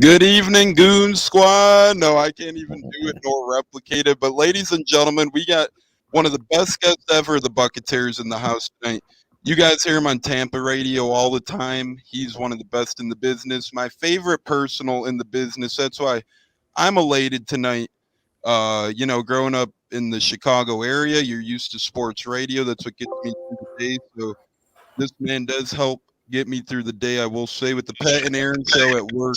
Good evening, Goon Squad. No, I can't even do it nor replicate it. But, ladies and gentlemen, we got one of the best guests ever, the Buccateers, in the house tonight. You guys hear him on Tampa radio all the time. He's one of the best in the business. My favorite personal in the business. That's why I'm elated tonight. Growing up in the Chicago area, you're used to sports radio. That's what gets me through the day. So this man does help get me through the day. I will say, with the Pat and Aaron show at work.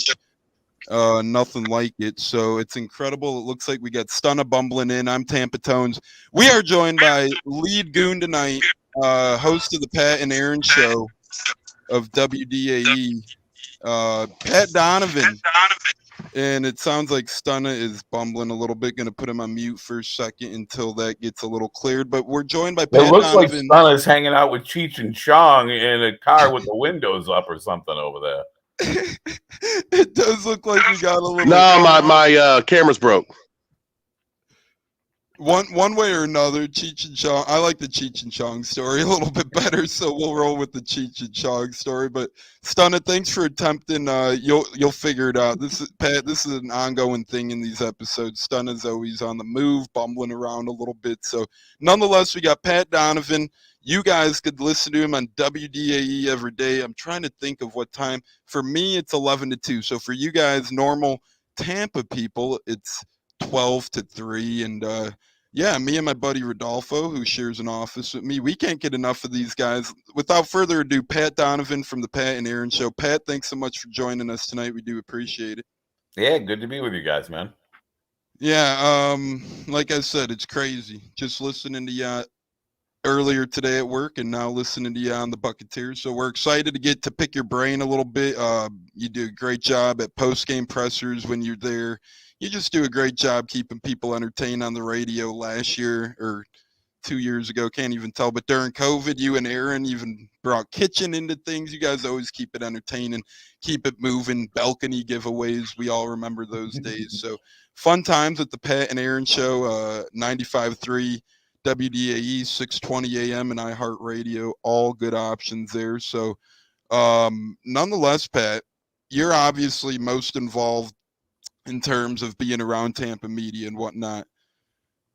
Nothing like it. So it's incredible. It looks like we got Stunna bumbling in. I'm Tampa Tones. We are joined by lead goon tonight, host of the Pat and Aaron show of WDAE, Pat Donovan. And it sounds like Stunna is bumbling a little bit. Going to put him on mute for a second until that gets a little cleared. But we're joined by It Pat looks like Donovan. Stunna's hanging out with Cheech and Chong in a car with the windows up or something over there. It does look like we got a little. No, my camera's broke. One way or another, Cheech and Chong. I like the Cheech and Chong story a little bit better, so we'll roll with the Cheech and Chong story. But Stunna, thanks for attempting. You'll figure it out. This is Pat. This is an ongoing thing in these episodes. Stunna's always on the move, bumbling around a little bit. So nonetheless, we got Pat Donovan. You guys could listen to him on WDAE every day. I'm trying to think of what time. For me, it's 11 to 2. So for you guys, normal Tampa people, it's 12 to 3. And me and my buddy Rodolfo, who shares an office with me, we can't get enough of these guys. Without further ado, Pat Donovan from the Pat and Aaron Show. Pat, thanks so much for joining us tonight. We do appreciate it. Yeah, good to be with you guys, man. Yeah, like I said, it's crazy. Just listening to you earlier today at work and now listening to you on the Buccateers. So we're excited to get to pick your brain a little bit. You do a great job at post-game pressers when you're there. You just do a great job keeping people entertained on the radio last year or 2 years ago. Can't even tell. But during COVID, you and Aaron even brought kitchen into things. You guys always keep it entertaining, keep it moving. Balcony giveaways. We all remember those days. So fun times at the Pat and Aaron Show, 95.3 WDAE, 620 AM and iHeartRadio, all good options there. So nonetheless, Pat, you're obviously most involved in terms of being around Tampa media and whatnot.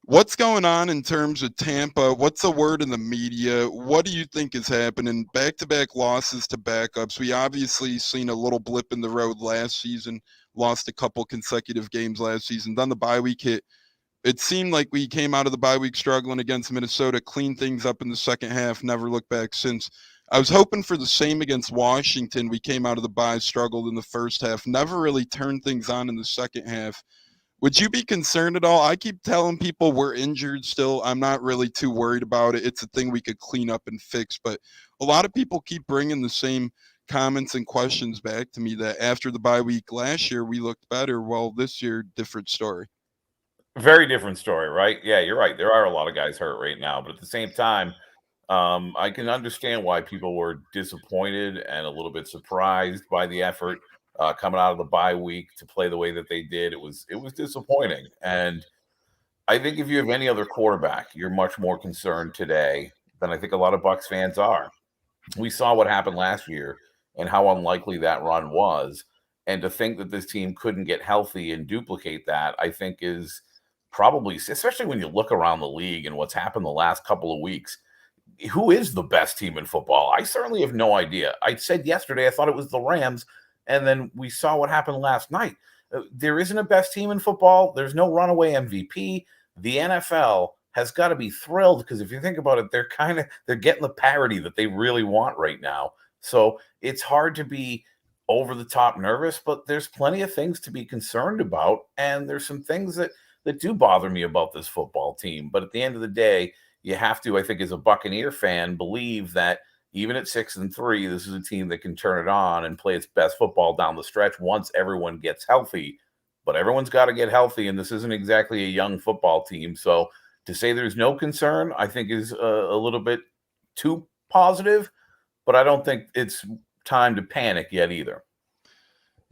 What's going on in terms of Tampa? What's the word in the media? What do you think is happening? Back-to-back losses to backups. We obviously seen a little blip in the road last season, lost a couple consecutive games last season. Then the bye week hit. It seemed like we came out of the bye week struggling against Minnesota, cleaned things up in the second half, never looked back since. I was hoping for the same against Washington. We came out of the bye, struggled in the first half, never really turned things on in the second half. Would you be concerned at all? I keep telling people we're injured still. I'm not really too worried about it. It's a thing we could clean up and fix. But a lot of people keep bringing the same comments and questions back to me that after the bye week last year, we looked better. Well, this year, different story. Very different story, right? Yeah, you're right. There are a lot of guys hurt right now, but at the same time, I can understand why people were disappointed and a little bit surprised by the effort coming out of the bye week to play the way that they did. It was disappointing, and I think if you have any other quarterback, you're much more concerned today than I think a lot of Bucs fans are. We saw what happened last year and how unlikely that run was, and to think that this team couldn't get healthy and duplicate that, I think is probably, especially when you look around the league and what's happened the last couple of weeks, who is the best team in football? I certainly have no idea. I said yesterday I thought it was the Rams, and then we saw what happened last night. There isn't a best team in football. There's no runaway MVP. The NFL has got to be thrilled because if you think about it, they're getting the parity that they really want right now. So it's hard to be over the top nervous, but there's plenty of things to be concerned about, and there's some things that do bother me about this football team. But at the end of the day, you have to, I think, as a Buccaneer fan, believe that even at 6-3, this is a team that can turn it on and play its best football down the stretch once everyone gets healthy. But everyone's got to get healthy, and this isn't exactly a young football team. So to say there's no concern, I think is a little bit too positive. But I don't think it's time to panic yet either.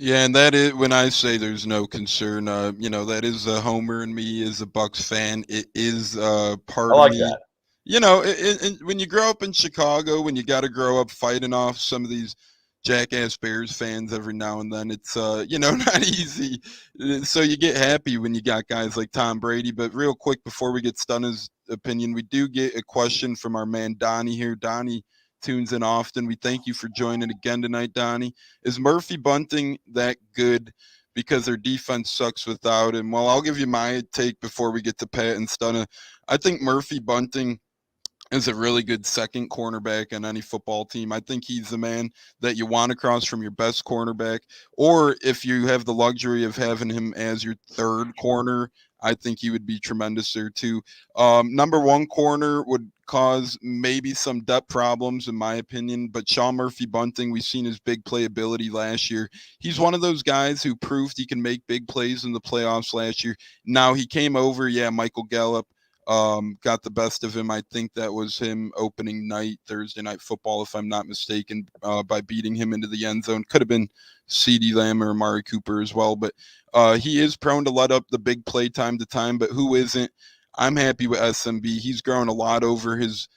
Yeah, and that is when I say there's no concern. That is a homer in me as a Bucs fan. It is part I like of me. that. When you grow up in Chicago, when you got to grow up fighting off some of these jackass Bears fans every now and then. It's not easy. So you get happy when you got guys like Tom Brady. But real quick before we get Stunna's opinion, we do get a question from our man Donnie here. Donnie tunes in often. We thank you for joining again tonight, Donnie. Is Murphy Bunting that good because their defense sucks without him? Well, I'll give you my take before we get to Pat and Stunna. I think Murphy Bunting is a really good second cornerback on any football team. I think he's the man that you want across from your best cornerback. Or if you have the luxury of having him as your third corner, I think he would be tremendous there too. Number one corner would cause maybe some depth problems in my opinion, but Sean Murphy Bunting, we've seen his big playability last year. He's one of those guys who proved he can make big plays in the playoffs last year. Now he came over, Michael Gallup got the best of him. I think that was him opening night, Thursday Night Football, if I'm not mistaken, by beating him into the end zone. Could have been CeeDee Lamb or Amari Cooper as well, but he is prone to let up the big play time to time, but who isn't? I'm happy with SMB. He's grown a lot over his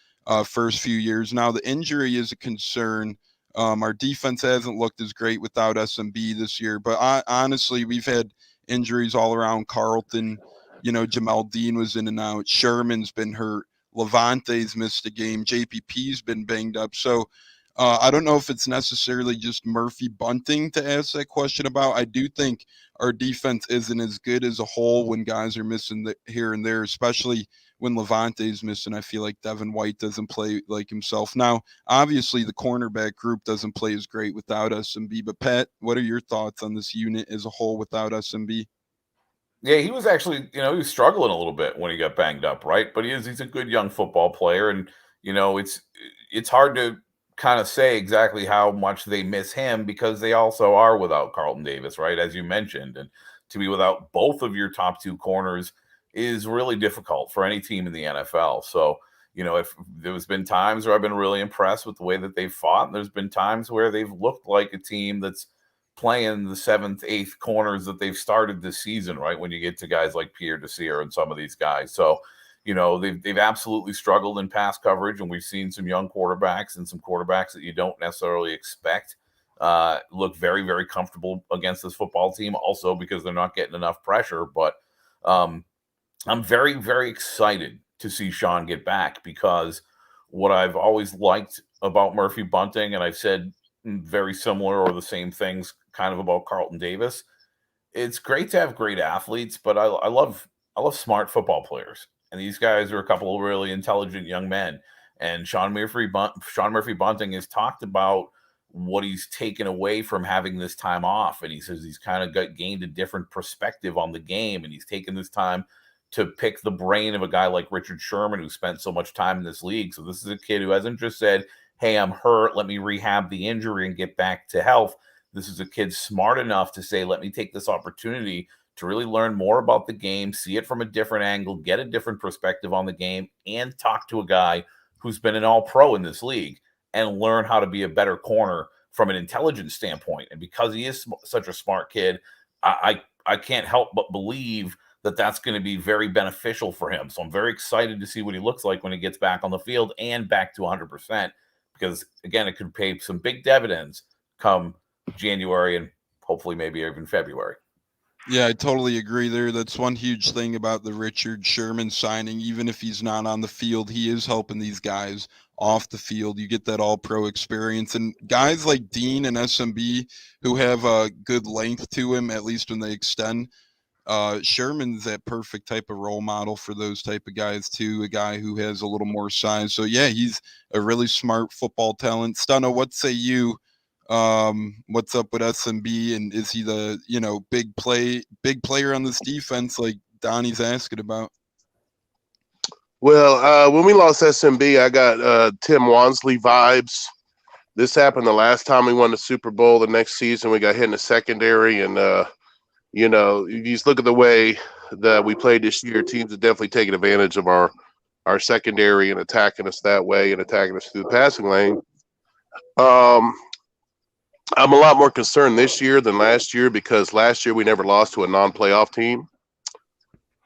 first few years. Now, the injury is a concern. Our defense hasn't looked as great without SMB this year, but honestly, we've had injuries all around. Carlton, Jamal Dean was in and out. Sherman's been hurt. Levante's missed a game. JPP's been banged up. So I don't know if it's necessarily just Murphy Bunting to ask that question about. I do think our defense isn't as good as a whole when guys are missing here and there, especially when Levante's missing. I feel like Devin White doesn't play like himself. Now, obviously, the cornerback group doesn't play as great without SMB. But, Pat, what are your thoughts on this unit as a whole without SMB? Yeah, he was actually, he was struggling a little bit when he got banged up, right? But he's a good young football player, and it's hard to kind of say exactly how much they miss him because they also are without Carlton Davis, right? As you mentioned, and to be without both of your top two corners is really difficult for any team in the NFL. So, if there's been times where I've been really impressed with the way that they've fought, and there's been times where they've looked like a team that's playing the 7th, 8th corners that they've started this season, right? When you get to guys like Pierre Desir and some of these guys. So, they've absolutely struggled in pass coverage, and we've seen some young quarterbacks and some quarterbacks that you don't necessarily expect look very, very comfortable against this football team, also because they're not getting enough pressure. But I'm very, very excited to see Sean get back, because what I've always liked about Murphy Bunting, and I've said very similar or the same things kind of about Carlton Davis, it's great to have great athletes, but I love smart football players, and these guys are a couple of really intelligent young men. And Sean Murphy Bunting has talked about what he's taken away from having this time off, and he says he's kind of gained a different perspective on the game, and he's taken this time to pick the brain of a guy like Richard Sherman, who spent so much time in this league. So this is a kid who hasn't just said, hey, I'm hurt, let me rehab the injury and get back to health. This is a kid smart enough to say, let me take this opportunity to really learn more about the game, see it from a different angle, get a different perspective on the game, and talk to a guy who's been an all-pro in this league and learn how to be a better corner from an intelligence standpoint. And because he is such a smart kid, I can't help but believe that that's going to be very beneficial for him. So I'm very excited to see what he looks like when he gets back on the field and back to 100%, because, again, it could pay some big dividends come January and hopefully maybe even February. Yeah, I totally agree there. That's one huge thing about the Richard Sherman signing. Even if he's not on the field, he is helping these guys off the field. You get that all-pro experience. And guys like Dean and SMB who have a good length to him, at least when they extend, Sherman's that perfect type of role model for those type of guys too, a guy who has a little more size. So, yeah, he's a really smart football talent. Stunna, what say you? What's up with SMB, and is he the big player on this defense like Donnie's asking about? Well, when we lost SMB, I got Tim Wansley vibes. This happened the last time we won the Super Bowl. The next season, we got hit in the secondary, and you just look at the way that we played this year. Teams have definitely taken advantage of our secondary and attacking us that way and attacking us through the passing lane. I'm a lot more concerned this year than last year, because last year we never lost to a non-playoff team.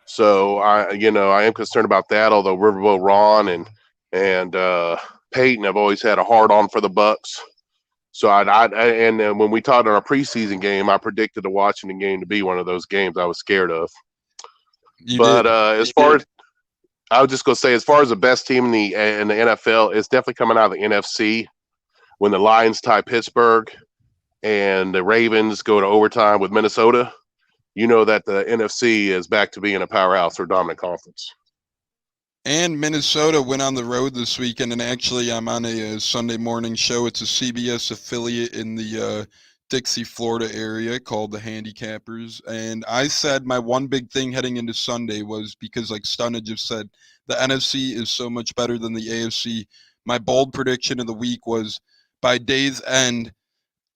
So I am concerned about that. Although Riverboat Ron and Peyton have always had a hard on for the Bucs, So and when we talked on our preseason game, I predicted the Washington game to be one of those games I was scared of. You But did. as far as I was just gonna say, as far as the best team in the NFL, it's definitely coming out of the NFC. When the Lions tie Pittsburgh and the Ravens go to overtime with Minnesota, you know that the NFC is back to being a powerhouse or dominant conference. And Minnesota went on the road this weekend, and actually I'm on a Sunday morning show. It's a CBS affiliate in the Dixie, Florida area called the Handicappers. And I said my one big thing heading into Sunday was, because like Stunna just said, the NFC is so much better than the AFC. My bold prediction of the week was by day's end,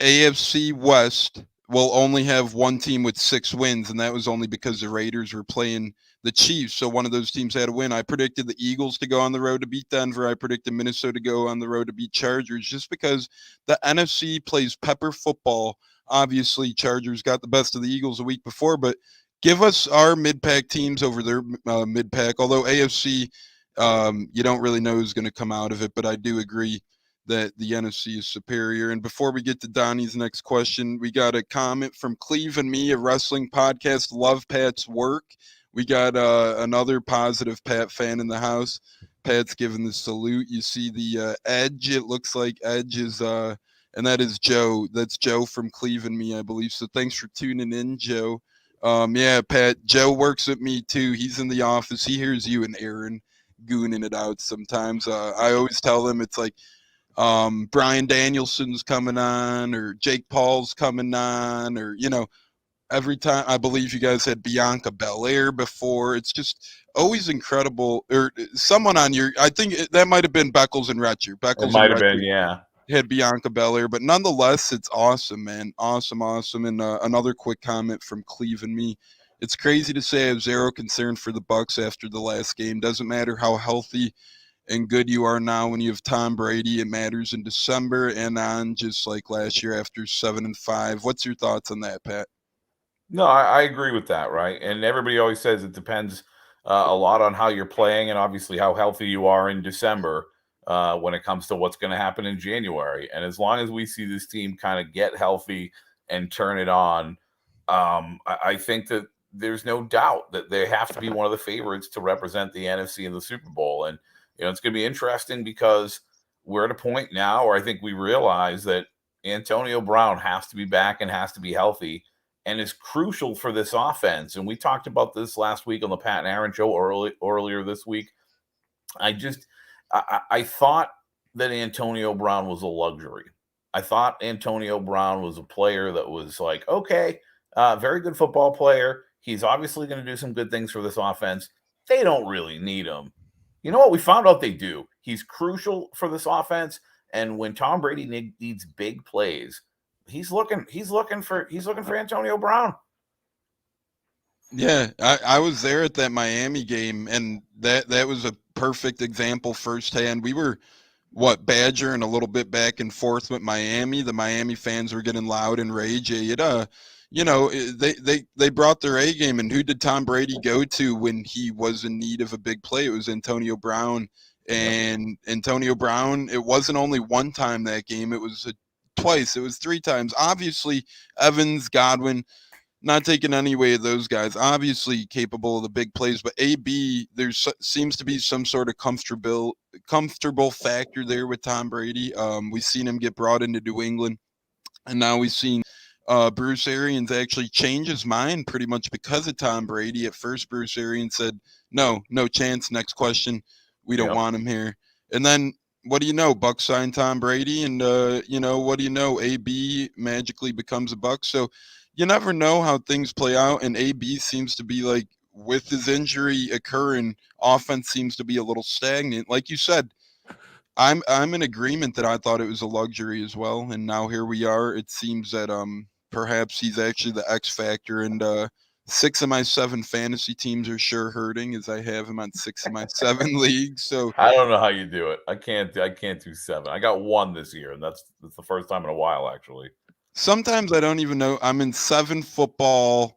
AFC West will only have one team with 6 wins, and that was only because the Raiders were playing the Chiefs, so one of those teams had to win. I predicted the Eagles to go on the road to beat Denver. I predicted Minnesota to go on the road to beat Chargers, just because the NFC plays pepper football. Obviously, Chargers got the best of the Eagles a week before, but give us our mid-pack teams over their mid-pack, although AFC, you don't really know who's going to come out of it, but I do agree that the NFC is superior. And before we get to Donnie's next question, we got a comment from Cleve and me, a wrestling podcast. Love Pat's work. We got another positive Pat fan in the house. Pat's giving the salute. You see the Edge. It looks like Edge is, and that is Joe. That's Joe from Cleve and me, I believe. So thanks for tuning in, Joe. Yeah, Pat, Joe works with me too. He's in the office. He hears you and Aaron gooning it out sometimes. I always tell him it's like, Brian Danielson's coming on, or Jake Paul's coming on, or, you know, every time. I believe you guys had Bianca Belair before. It's just always incredible. Or someone on your, I think that might have been Beckles and Retcher. It might have been, yeah. Had Bianca Belair, but nonetheless, it's awesome, man. Awesome. And another quick comment from Cleve and me. It's crazy to say I have zero concern for the Bucs after the last game. Doesn't matter how healthy and good you are now when you have Tom Brady. It matters in December and on, just like last year after 7-5. What's your thoughts on that, Pat? No, I agree with that, right? And everybody always says it depends a lot on how you're playing and obviously how healthy you are in December when it comes to what's going to happen in January. And as long as we see this team kind of get healthy and turn it on, I think that there's no doubt that they have to be one of the favorites to represent the NFC in the Super Bowl. And, you know, it's going to be interesting because we're at a point now where I think we realize that Antonio Brown has to be back and has to be healthy and is crucial for this offense. And we talked about this last week on the Pat and Aaron show earlier this week. I thought that Antonio Brown was a luxury. I thought Antonio Brown was a player that was like, okay, very good football player. He's obviously going to do some good things for this offense. They don't really need him. You know what? We found out they do. He's crucial for this offense. And when Tom Brady needs big plays, he's looking for Antonio Brown. Yeah, I was there at that Miami game, and that was a perfect example firsthand. We were badgering a little bit back and forth with Miami. The Miami fans were getting loud and ragey. You know, they brought their A game, and who did Tom Brady go to when he was in need of a big play? It was Antonio Brown. And Antonio Brown, it wasn't only one time that game, it was twice, it was 3 times. Obviously, Evans, Godwin, not taking any way of those guys, obviously capable of the big plays, but AB, there seems to be some sort of comfortable factor there with Tom Brady. We've seen him get brought into New England, and now we've seen Bruce Arians actually change his mind pretty much because of Tom Brady. At first, Bruce Arians said, no chance, next question, we don't want him here. And then, what do you know? Bucs signed Tom Brady, and what do you know? AB magically becomes a Buc. So you never know how things play out. And AB seems to be like, with his injury occurring, offense seems to be a little stagnant. Like you said, I'm in agreement that I thought it was a luxury as well. And now here we are. It seems that perhaps he's actually the X factor. And 6 of my 7 fantasy teams are sure hurting, as I have him on 6 of my 7 leagues. So I don't know how you do it. I can't do 7. I got 1 this year, and that's the first time in a while, actually. Sometimes I don't even know. I'm in 7 football,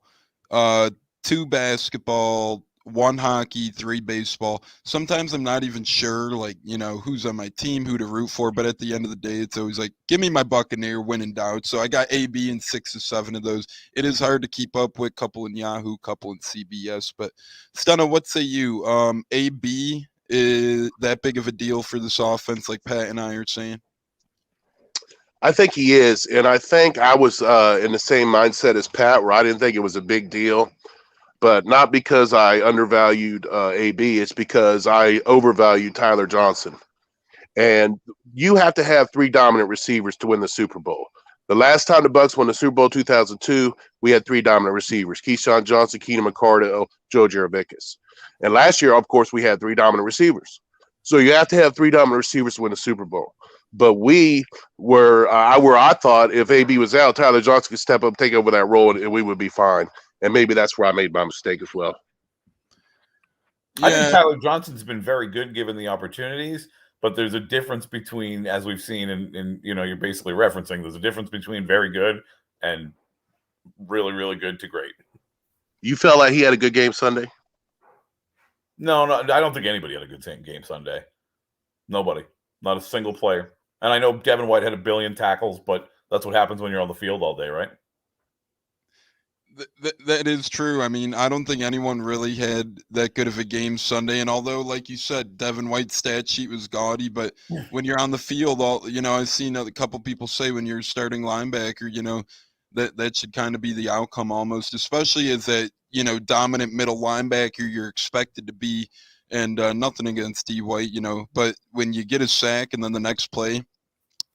2 basketball, 1 hockey, 3 baseball. Sometimes I'm not even sure, like, who's on my team, who to root for. But at the end of the day, it's always like, give me my Buccaneer when in doubt. So I got AB in 6 or 7 of those. It is hard to keep up with, couple in Yahoo, couple in CBS. But Stunna, what say you? AB is that big of a deal for this offense, like Pat and I are saying? I think he is, and I think I was in the same mindset as Pat, where I didn't think it was a big deal, but not because I undervalued AB. It's because I overvalued Tyler Johnson. And you have to have 3 dominant receivers to win the Super Bowl. The last time the Bucs won the Super Bowl 2002, we had 3 dominant receivers: Keyshawn Johnson, Keenan McCardell, Joe Jurevicius. And last year, of course, we had 3 dominant receivers. So you have to have 3 dominant receivers to win the Super Bowl. But we were where I thought if AB was out, Tyler Johnson could step up, take over that role, and we would be fine. And maybe that's where I made my mistake as well. I think Tyler Johnson's been very good given the opportunities, but there's a difference between, as we've seen, and you're basically referencing, there's a difference between very good and really, really good to great. You felt like he had a good game Sunday? No, I don't think anybody had a good game Sunday. Nobody. Not a single player. And I know Devin White had a billion tackles, but that's what happens when you're on the field all day, right? That is true. I mean, I don't think anyone really had that good of a game Sunday. And although, like you said, Devin White's stat sheet was gaudy, but when you're on the field, I've seen a couple people say when you're starting linebacker, that should kind of be the outcome almost, especially as that, dominant middle linebacker you're expected to be. And nothing against D. White, but when you get a sack and then the next play,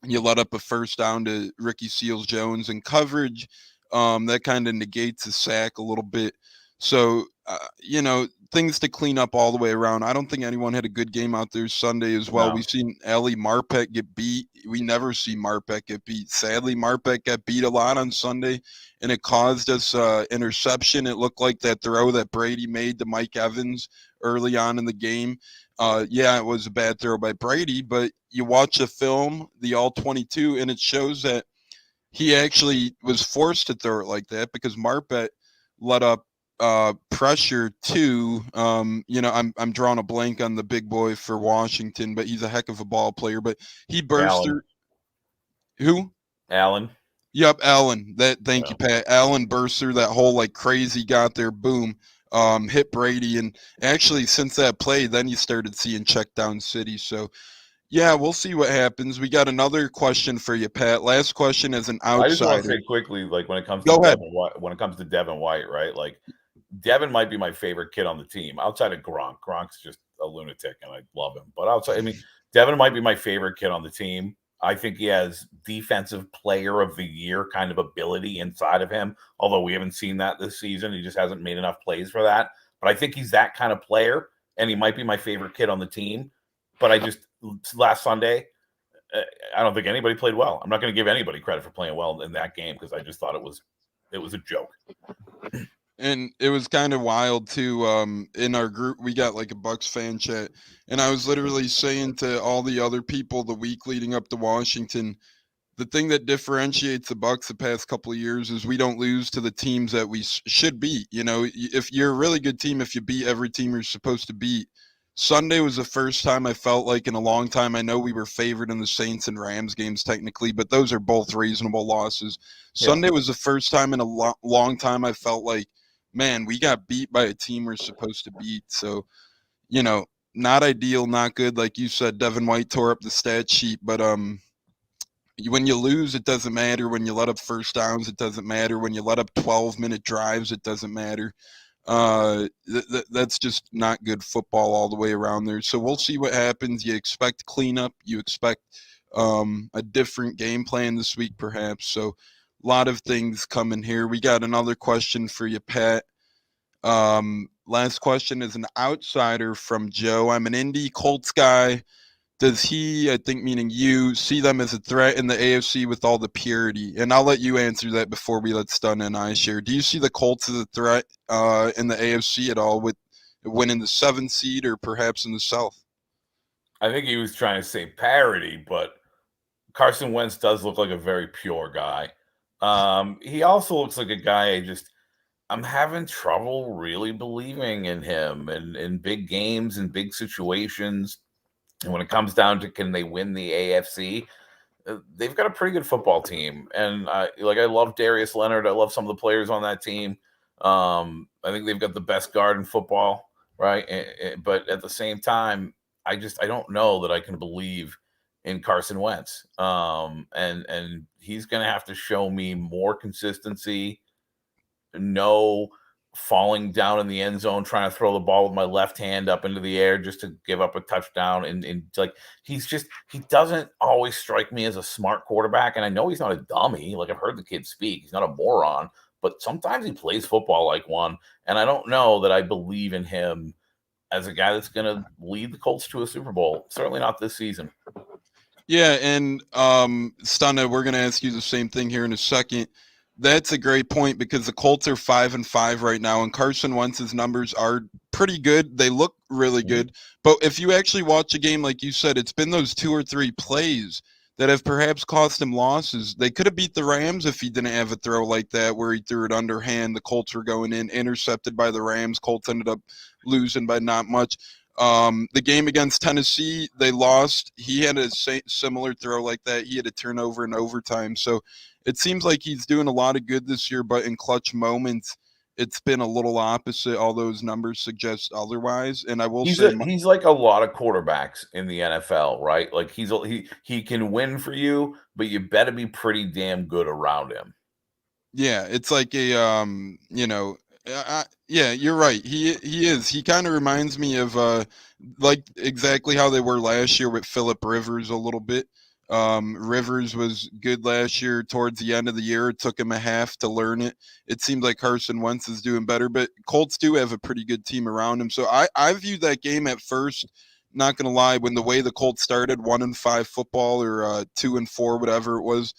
you let up a first down to Ricky Seals-Jones in coverage, that kind of negates a sack a little bit. So, things to clean up all the way around. I don't think anyone had a good game out there Sunday as well. No. We've seen Ali Marpet get beat. We never see Marpet get beat. Sadly, Marpet got beat a lot on Sunday, and it caused us interception. It looked like that throw that Brady made to Mike Evans early on in the game. It was a bad throw by Brady, but you watch the film, the All-22, and it shows that he actually was forced to throw it like that because Marpet let up pressure to, I'm drawing a blank on the big boy for Washington, but he's a heck of a ball player. But he burst through. Who? Allen. Yep, Allen. Thank you, Pat. Allen burst through that hole like crazy. Got there, boom. Hit Brady, and actually since that play, then you started seeing check down city. So. Yeah, we'll see what happens. We got another question for you, Pat. Last question as an outsider. I just want to say quickly, like when it comes to Devin White, right? Like Devin might be my favorite kid on the team outside of Gronk. Gronk's just a lunatic, and I love him. But Devin might be my favorite kid on the team. I think he has defensive player of the year kind of ability inside of him. Although we haven't seen that this season, he just hasn't made enough plays for that. But I think he's that kind of player, and he might be my favorite kid on the team. But last Sunday, I don't think anybody played well. I'm not going to give anybody credit for playing well in that game because I just thought it was a joke. And it was kind of wild too. In our group, we got like a Bucs fan chat, and I was literally saying to all the other people the week leading up to Washington, the thing that differentiates the Bucs the past couple of years is we don't lose to the teams that we should beat. If you're a really good team, if you beat every team you're supposed to beat. Sunday was the first time I felt like in a long time. I know we were favored in the Saints and Rams games technically, but those are both reasonable losses. Yeah. Sunday was the first time in a long time I felt like, man, we got beat by a team we're supposed to beat. So, not ideal, not good. Like you said, Devin White tore up the stat sheet, but when you lose, it doesn't matter. When you let up first downs, it doesn't matter. When you let up 12-minute drives, it doesn't matter. That's just not good football all the way around there. So we'll see what happens. You expect cleanup. You expect a different game plan this week, perhaps. So a lot of things coming here. We got another question for you, Pat. Last question is an outsider from Joe. I'm an Indy Colts guy. Does he, I think meaning you, see them as a threat in the AFC with all the purity? And I'll let you answer that before we let Stun and I share. Do you see the Colts as a threat in the AFC at all with winning the 7th seed or perhaps in the South? I think he was trying to say parity, but Carson Wentz does look like a very pure guy. He also looks like a guy I'm having trouble really believing in him and in big games and big situations. And when it comes down to can they win the AFC, they've got a pretty good football team. And I love Darius Leonard. I love some of the players on that team. I think they've got the best guard in football, right? But at the same time, I don't know that I can believe in Carson Wentz. And he's going to have to show me more consistency, no falling down in the end zone trying to throw the ball with my left hand up into the air just to give up a touchdown. And like he doesn't always strike me as a smart quarterback. And I know he's not a dummy. Like, I've heard the kid speak. He's not a moron, but sometimes he plays football like one. And I don't know that I believe in him as a guy that's going to lead the Colts to a Super Bowl. Certainly not this season. Yeah, and Stunna, we're going to ask you the same thing here in a second. That's a great point because the Colts are 5-5 right now, and Carson Wentz's numbers are pretty good. They look really good. But if you actually watch a game, like you said, it's been those 2 or 3 plays that have perhaps cost him losses. They could have beat the Rams if he didn't have a throw like that where he threw it underhand. The Colts were going in, intercepted by the Rams. Colts ended up losing by not much. The game against Tennessee, they lost. He had a similar throw like that. He had a turnover in overtime. So it seems like he's doing a lot of good this year, but in clutch moments, it's been a little opposite. All those numbers suggest otherwise. And I will say he's like a lot of quarterbacks in the NFL, right? Like he can win for you, but you better be pretty damn good around him. Yeah, it's like a yeah, you're right. He is. He kind of reminds me of like exactly how they were last year with Phillip Rivers a little bit. Rivers was good last year. Towards the end of the year, it took him a half to learn it. It seems like Carson Wentz is doing better, but Colts do have a pretty good team around him. So I viewed that game at first. Not gonna lie, when the way the Colts started, 1-5 football or 2-4, whatever it was,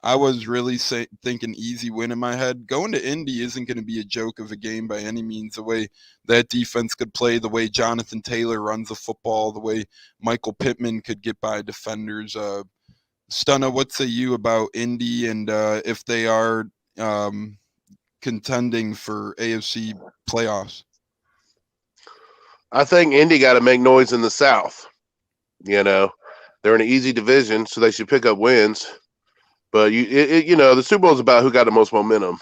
I was really thinking easy win in my head. Going to Indy isn't going to be a joke of a game by any means. The way that defense could play, the way Jonathan Taylor runs the football, the way Michael Pittman could get by defenders. Stunna, what say you about Indy and if they are contending for AFC playoffs? I think Indy got to make noise in the South. You know, they're in an easy division, so they should pick up wins. But the Super Bowl is about who got the most momentum.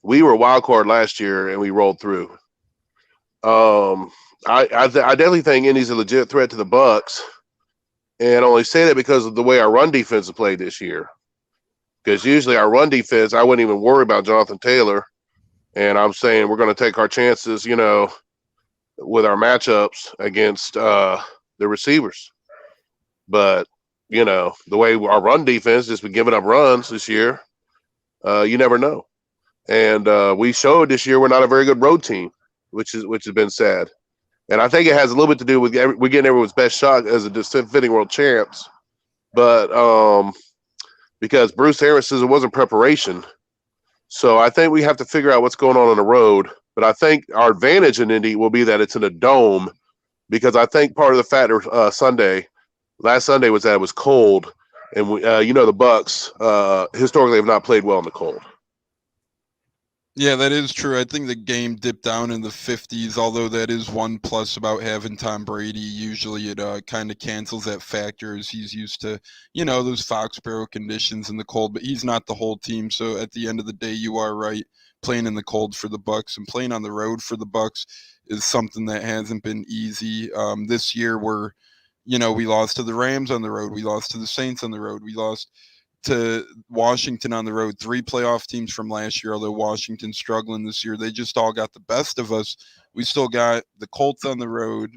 We were wild card last year and we rolled through. I definitely think Indy's a legit threat to the Bucs, and I only say that because of the way our run defense has played this year. Because usually our run defense, I wouldn't even worry about Jonathan Taylor, and I'm saying we're going to take our chances, with our matchups against the receivers. But the way our run defense has been giving up runs this year, you never know. And we showed this year we're not a very good road team, which has been sad. And I think it has a little bit to do with we're getting everyone's best shot as a defending world champs. But because Bruce Harris says it wasn't preparation. So I think we have to figure out what's going on the road. But I think our advantage in Indy will be that it's in a dome, because I think part of the factor last Sunday was that it was cold, and the Bucs historically have not played well in the cold. Yeah, that is true. I think the game dipped down in the 50s, although that is one plus about having Tom Brady. Usually it kind of cancels that factor as he's used to, those Foxborough conditions in the cold, but he's not the whole team. So at the end of the day, you are right. Playing in the cold for the Bucs and playing on the road for the Bucs is something that hasn't been easy. This year we lost to the Rams on the road. We lost to the Saints on the road. We lost to Washington on the road. 3 playoff teams from last year, although Washington's struggling this year. They just all got the best of us. We still got the Colts on the road.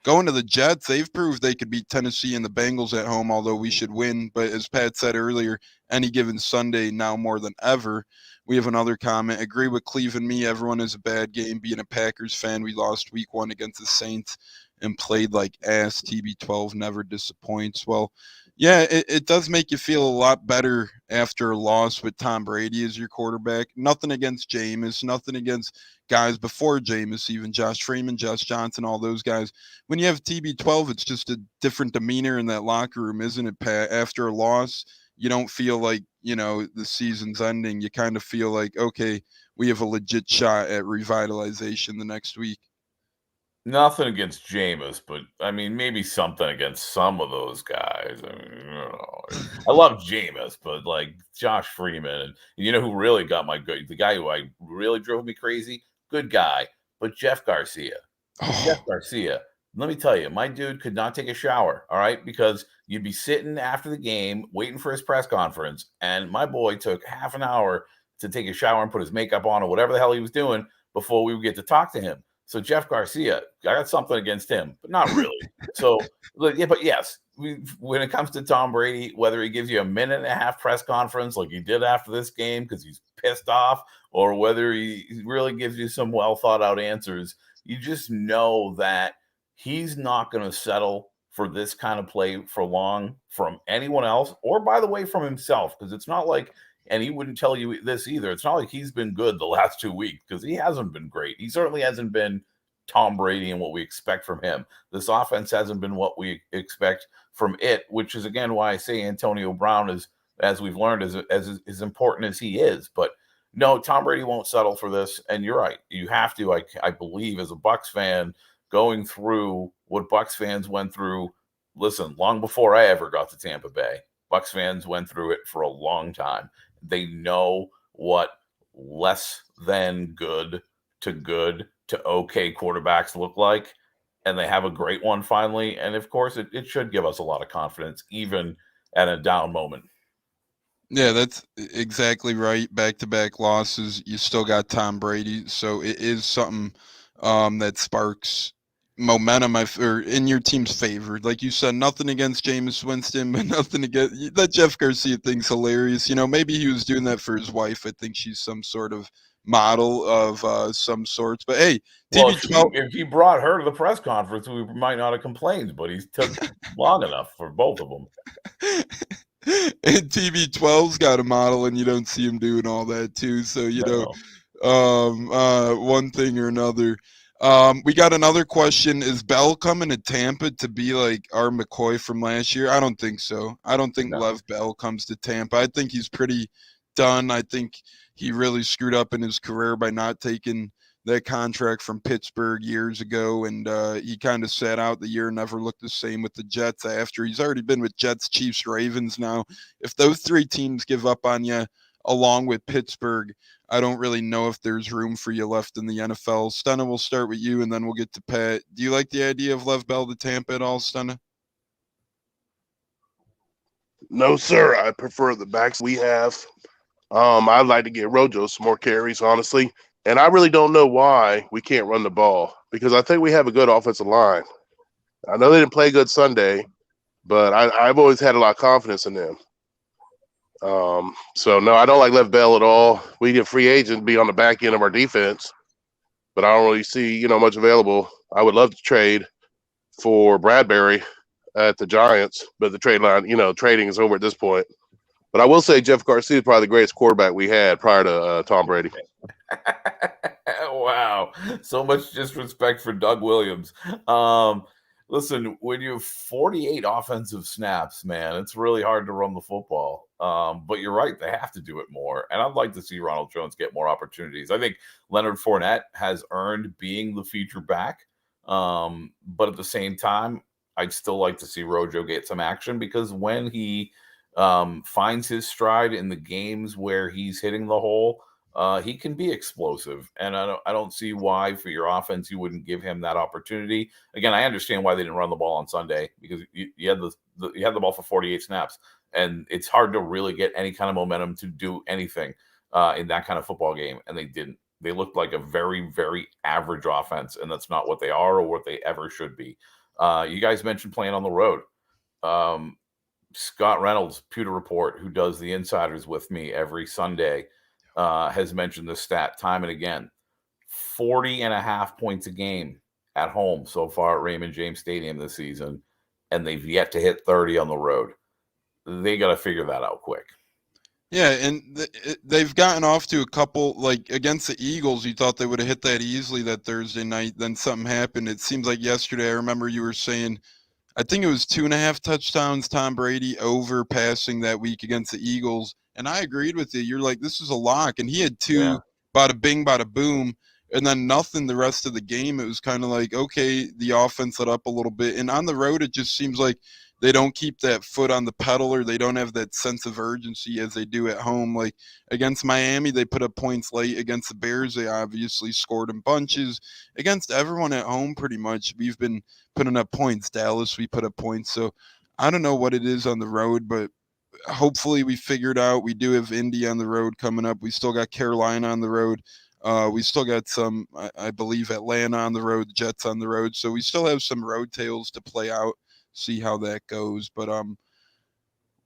Going to the Jets, they've proved they could beat Tennessee and the Bengals at home, although we should win. But as Pat said earlier, any given Sunday now more than ever. We have another comment. Agree with Cleve and me. Everyone is a bad game. Being a Packers fan, we lost week 1 against the Saints and played like ass. TB12 never disappoints. Well, yeah, it does make you feel a lot better after a loss with Tom Brady as your quarterback. Nothing against Jameis, nothing against guys before Jameis, even Josh Freeman, Josh Johnson, all those guys. When you have TB12, it's just a different demeanor in that locker room, isn't it, Pat? After a loss, you don't feel like, the season's ending. You kind of feel like, okay, we have a legit shot at revitalization the next week. Nothing against Jameis, but I mean, maybe something against some of those guys. I mean, I love Jameis, but like Josh Freeman, and you know who really got the guy who I really drove me crazy, good guy, but Jeff Garcia. Jeff Garcia. Let me tell you, my dude could not take a shower, all right? Because you'd be sitting after the game waiting for his press conference, and my boy took half an hour to take a shower and put his makeup on or whatever the hell he was doing before we would get to talk to him. So Jeff Garcia, I got something against him, but not really. So, yeah, but yes, when it comes to Tom Brady, whether he gives you a minute and a half press conference like he did after this game because he's pissed off, or whether he really gives you some well thought out answers, you just know that he's not going to settle for this kind of play for long from anyone else, or by the way, from himself, because it's not like, and he wouldn't tell you this either, it's not like he's been good the last 2 weeks, because he hasn't been great. He certainly hasn't been Tom Brady and what we expect from him. This offense hasn't been what we expect from it, which is, again, why I say Antonio Brown is, as we've learned, as important as he is. But no, Tom Brady won't settle for this. And you're right. You have to, I believe, as a Bucs fan, going through what Bucs fans went through, listen, long before I ever got to Tampa Bay, Bucs fans went through it for a long time. They know what less than good to okay quarterbacks look like, and they have a great one finally. And of course, it should give us a lot of confidence, even at a down moment. Yeah, that's exactly right. Back-to-back losses, you still got Tom Brady, so it is something that sparks momentum or in your team's favor. Like you said, nothing against Jameis Winston, but nothing against that Jeff Garcia thing's hilarious. Maybe he was doing that for his wife. I think she's some sort of model of some sorts. But hey, TB12. If he brought her to the press conference, we might not have complained, but he took long enough for both of them. And TB12's got a model, and you don't see him doing all that too. So one thing or another. We got another question. Is Bell coming to Tampa to be like our McCoy from last year? I don't think so. I don't think Lev Bell comes to Tampa. I think he's pretty done. I think he really screwed up in his career by not taking that contract from Pittsburgh years ago, and he kind of sat out the year, never looked the same with the Jets after. He's already been with Jets, Chiefs, Ravens now. If those three teams give up on you, along with Pittsburgh, I don't really know if there's room for you left in the NFL. Stunna, we'll start with you, and then we'll get to Pat. Do you like the idea of Lev Bell to Tampa at all, Stunna? No, sir. I prefer the backs we have. I'd like to get Rojo some more carries, honestly. And I really don't know why we can't run the ball, because I think we have a good offensive line. I know they didn't play good Sunday, but I've always had a lot of confidence in them. So, no, I don't like Lev Bell at all. We need a free agent be on the back end of our defense, but I don't really see, much available. I would love to trade for Bradbury at the Giants, but the trade line, trading is over at this point. But I will say Jeff Garcia is probably the greatest quarterback we had prior to Tom Brady. Wow. So much disrespect for Doug Williams. Listen, when you have 48 offensive snaps, man, it's really hard to run the football. But you're right. They have to do it more. And I'd like to see Ronald Jones get more opportunities. I think Leonard Fournette has earned being the feature back. But at the same time, I'd still like to see Rojo get some action, because when he finds his stride in the games where he's hitting the hole, he can be explosive, and I don't see why for your offense you wouldn't give him that opportunity. Again, I understand why they didn't run the ball on Sunday, because you had the ball for 48 snaps, and it's hard to really get any kind of momentum to do anything in that kind of football game, and they didn't. They looked like a very, very average offense, and that's not what they are or what they ever should be. You guys mentioned playing on the road. Scott Reynolds, Pewter Report, who does the Insiders with me every Sunday, has mentioned this stat time and again. 40.5 points a game at home so far at Raymond James Stadium this season, and they've yet to hit 30 on the road. They got to figure that out quick. Yeah, and they've gotten off to a couple, like against the Eagles, you thought they would have hit that easily that Thursday night. Then something happened. It seems like yesterday, I remember you were saying, I think it was 2.5 touchdowns, Tom Brady over passing that week against the Eagles. And I agreed with you. You're like, this is a lock. And he had two, Yeah. bada bing, bada boom, and then nothing the rest of the game. It was kind of like, okay, the offense let up a little bit. And on the road, it just seems like they don't keep that foot on the pedal, or they don't have that sense of urgency as they do at home. Like against Miami, they put up points late. Against the Bears, they obviously scored in bunches. Against everyone at home, pretty much, we've been putting up points. Dallas, we put up points. So I don't know what it is on the road, but hopefully we figured out. We do have Indy on the road coming up. We still got Carolina on the road. We still got some, I believe, Atlanta on the road, the Jets on the road. So we still have some road tales to play out, see how that goes. But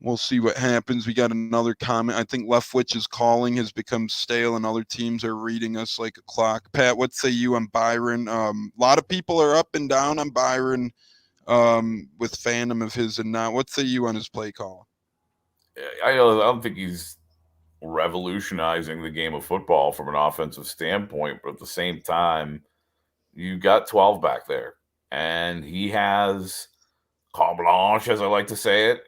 we'll see what happens. We got another comment. I think Leftwich's calling has become stale, and other teams are reading us like a clock. Pat, what say you on Byron? A lot of people are up and down on Byron with fandom of his and not. What say you on his play call? I don't think he's revolutionizing the game of football from an offensive standpoint, but at the same time, you got 12 back there, and he has carte blanche, as I like to say it.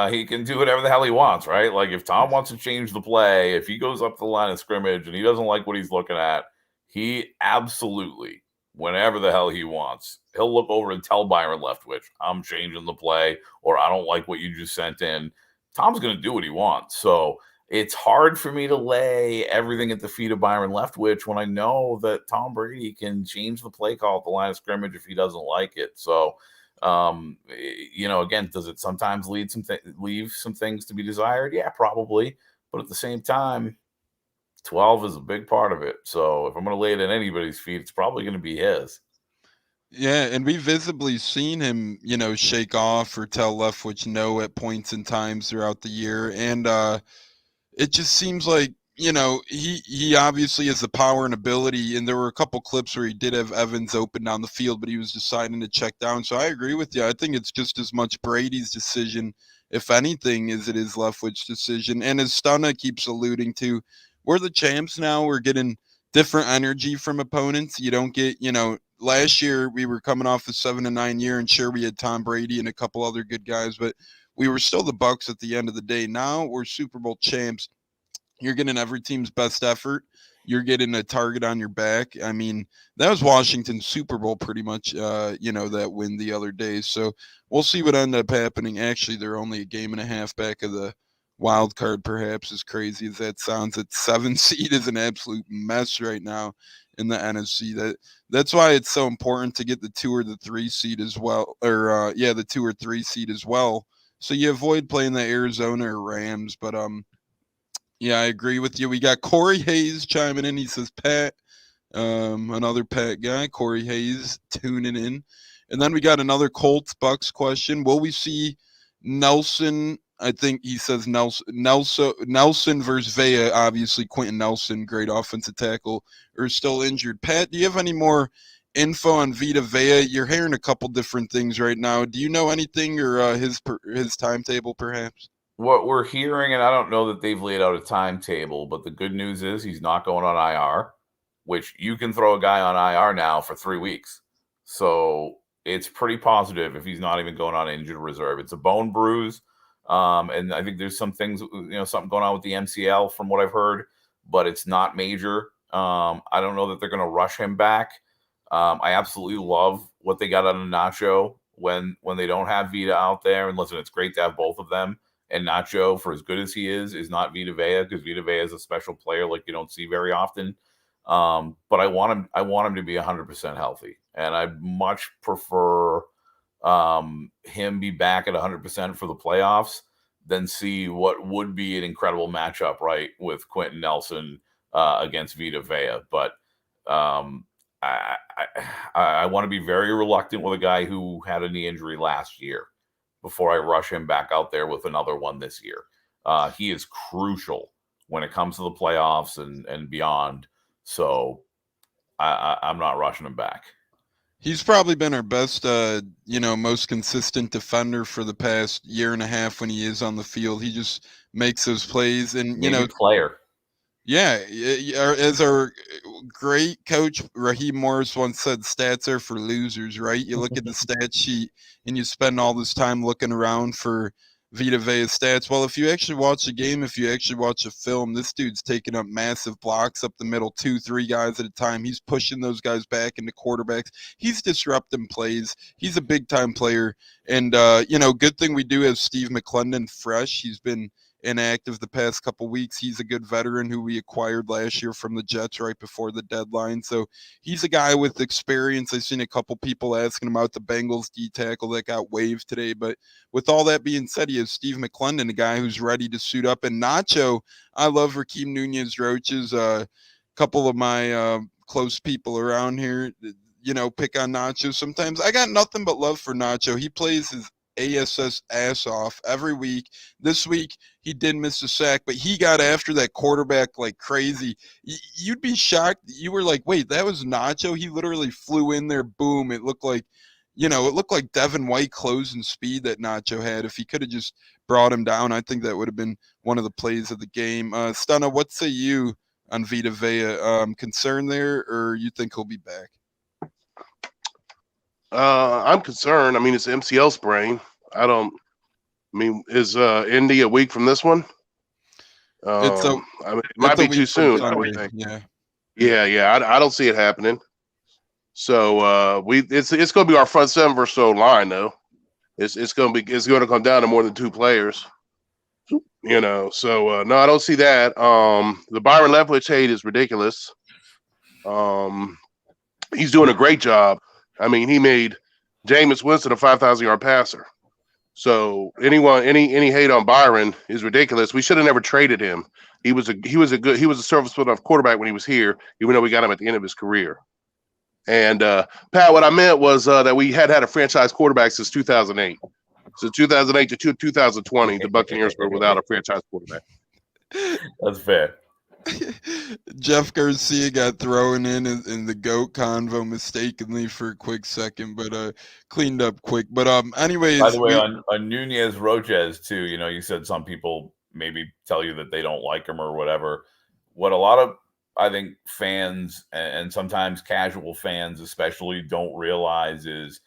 He can do whatever the hell he wants, right? Like if Tom wants to change the play, if he goes up the line of scrimmage and he doesn't like what he's looking at, he absolutely, whenever the hell he wants, he'll look over and tell Byron Leftwich, I'm changing the play, or I don't like what you just sent in. Tom's going to do what he wants. So it's hard for me to lay everything at the feet of Byron Leftwich when I know that Tom Brady can change the play call at the line of scrimmage if he doesn't like it. So, again, does it sometimes leave some things to be desired? Yeah, probably. But at the same time, 12 is a big part of it. So if I'm going to lay it at anybody's feet, it's probably going to be his. Yeah, and we've visibly seen him, shake off or tell Leftwich no at points and times throughout the year. And it just seems like, he obviously has the power and ability. And there were a couple clips where he did have Evans open down the field, but he was deciding to check down. So I agree with you. I think it's just as much Brady's decision, if anything, as it is Leftwich's decision. And as Stunna keeps alluding to, we're the champs now. We're getting different energy from opponents. You don't get, last year we were coming off a 7-9 year, and sure, we had Tom Brady and a couple other good guys, but we were still the Bucs at the end of the day. Now we're Super Bowl champs. You're getting every team's best effort. You're getting a target on your back. I mean, that was Washington's Super Bowl pretty much, that win the other day. So we'll see what ended up happening. Actually, they're only a game and a half back of the wild card, perhaps, as crazy as that sounds. At 7 seed is an absolute mess right now in the NFC. That's why it's so important to get the 2 or the 3 seed as well, or the 2 or 3 seed as well. So you avoid playing the Arizona or Rams. But yeah, I agree with you. We got Corey Hayes chiming in. He says, Pat, another Pat guy, Corey Hayes tuning in. And then we got another Colts Bucks question. Will we see Nelson? I think he says Nelson versus Vea. Obviously, Quentin Nelson, great offensive tackle, are still injured. Pat, do you have any more info on Vita Vea? You're hearing a couple different things right now. Do you know anything, or his timetable, perhaps? What we're hearing, and I don't know that they've laid out a timetable, but the good news is he's not going on IR, which you can throw a guy on IR now for 3 weeks. So it's pretty positive if he's not even going on injured reserve. It's a bone bruise. And I think there's some things, something going on with the MCL from what I've heard, but it's not major. I don't know that they're going to rush him back. I absolutely love what they got out of Nacho when they don't have Vita out there. And listen, it's great to have both of them. And Nacho, for as good as he is not Vita Vea, because Vita Vea is a special player like you don't see very often. But I want him to be 100% healthy, and I much prefer him be back at 100% for the playoffs than see what would be an incredible matchup, right, with Quentin Nelson against Vita Vea. But I want to be very reluctant with a guy who had a knee injury last year before I rush him back out there with another one this year. He is crucial when it comes to the playoffs and beyond. So I'm not rushing him back. He's probably been our best, most consistent defender for the past year and a half when he is on the field. He just makes those plays, and player. Yeah, as our great coach Raheem Morris once said, stats are for losers, right? You look at the stat sheet and you spend all this time looking around for Vita Vea stats. Well, if you actually watch the game, if you actually watch a film, this dude's taking up massive blocks up the middle, 2-3 guys at a time. He's pushing those guys back into quarterbacks. He's disrupting plays. He's a big time player. And, good thing we do have Steve McClendon fresh. He's been inactive the past couple weeks. He's a good veteran who we acquired last year from the Jets right before the deadline. So he's a guy with experience. I've seen a couple people asking about the Bengals D tackle that got waived today. But with all that being said, he has Steve McClendon, a guy who's ready to suit up. And Nacho, I love Rakeem Nunez-Roches. A couple of my close people around here, pick on Nacho sometimes. I got nothing but love for Nacho. He plays his ASS ass off every week. This week, he did miss a sack, but he got after that quarterback like crazy. You'd be shocked. You were like, wait, that was Nacho? He literally flew in there, boom. It looked like Devin White closing speed that Nacho had. If he could have just brought him down, I think that would have been one of the plays of the game. Stunna, what say you on Vita Vea? Concern there, or you think he'll be back? I'm concerned. I mean, it's an MCL sprain. Is Indy a week from this one? It might be too soon. I would think. Yeah. I don't see it happening. So it's going to be our front seven versus O line, though. It's going to come down to more than two players. So no, I don't see that. The Byron Leftwich hate is ridiculous. He's doing a great job. I mean, he made Jameis Winston a 5,000-yard passer. So any hate on Byron is ridiculous. We should have never traded him. He was a serviceable enough quarterback when he was here, even though we got him at the end of his career. And Pat, what I meant was that we had a franchise quarterback since 2008. So 2008 to 2020, the Buccaneers were without a franchise quarterback. That's fair. Jeff Garcia got thrown in the GOAT convo mistakenly for a quick second, but cleaned up quick. But anyways. By the way, on Nunez-Roches too, you said some people maybe tell you that they don't like him or whatever. What a lot of, I think, fans and sometimes casual fans especially don't realize is,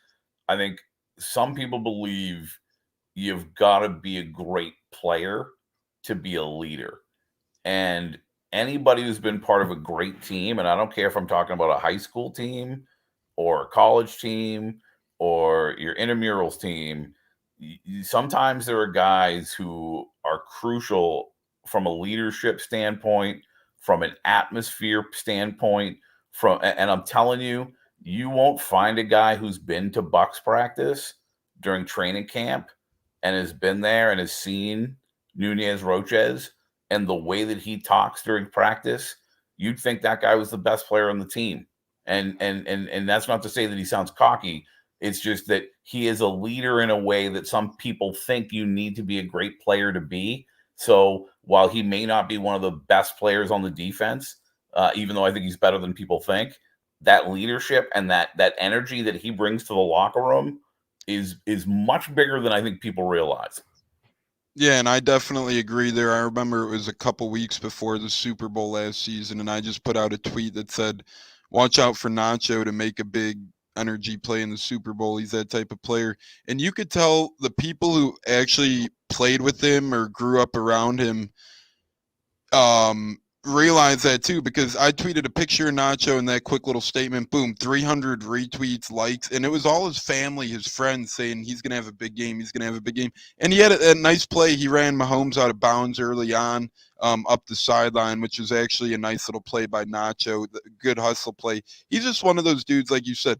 I think some people believe you've got to be a great player to be a leader. And anybody who's been part of a great team, and I don't care if I'm talking about a high school team or a college team or your intramurals team, sometimes there are guys who are crucial from a leadership standpoint, from an atmosphere standpoint, and I'm telling you, you won't find a guy who's been to Bucs practice during training camp and has been there and has seen Nunez-Roches and the way that he talks during practice. You'd think that guy was the best player on the team. And that's not to say that he sounds cocky. It's just that he is a leader in a way that some people think you need to be a great player to be. So while he may not be one of the best players on the defense, even though I think he's better than people think, that leadership and that energy that he brings to the locker room is much bigger than I think people realize. Yeah, and I definitely agree there. I remember it was a couple weeks before the Super Bowl last season, and I just put out a tweet that said, watch out for Nacho to make a big energy play in the Super Bowl. He's that type of player. And you could tell the people who actually played with him or grew up around him realize that too, because I tweeted a picture of Nacho and that quick little statement, boom, 300 retweets, likes, and it was all his family, his friends saying he's going to have a big game, he's going to have a big game. And he had a nice play. He ran Mahomes out of bounds early on up the sideline, which was actually a nice little play by Nacho, good hustle play. He's just one of those dudes, like you said,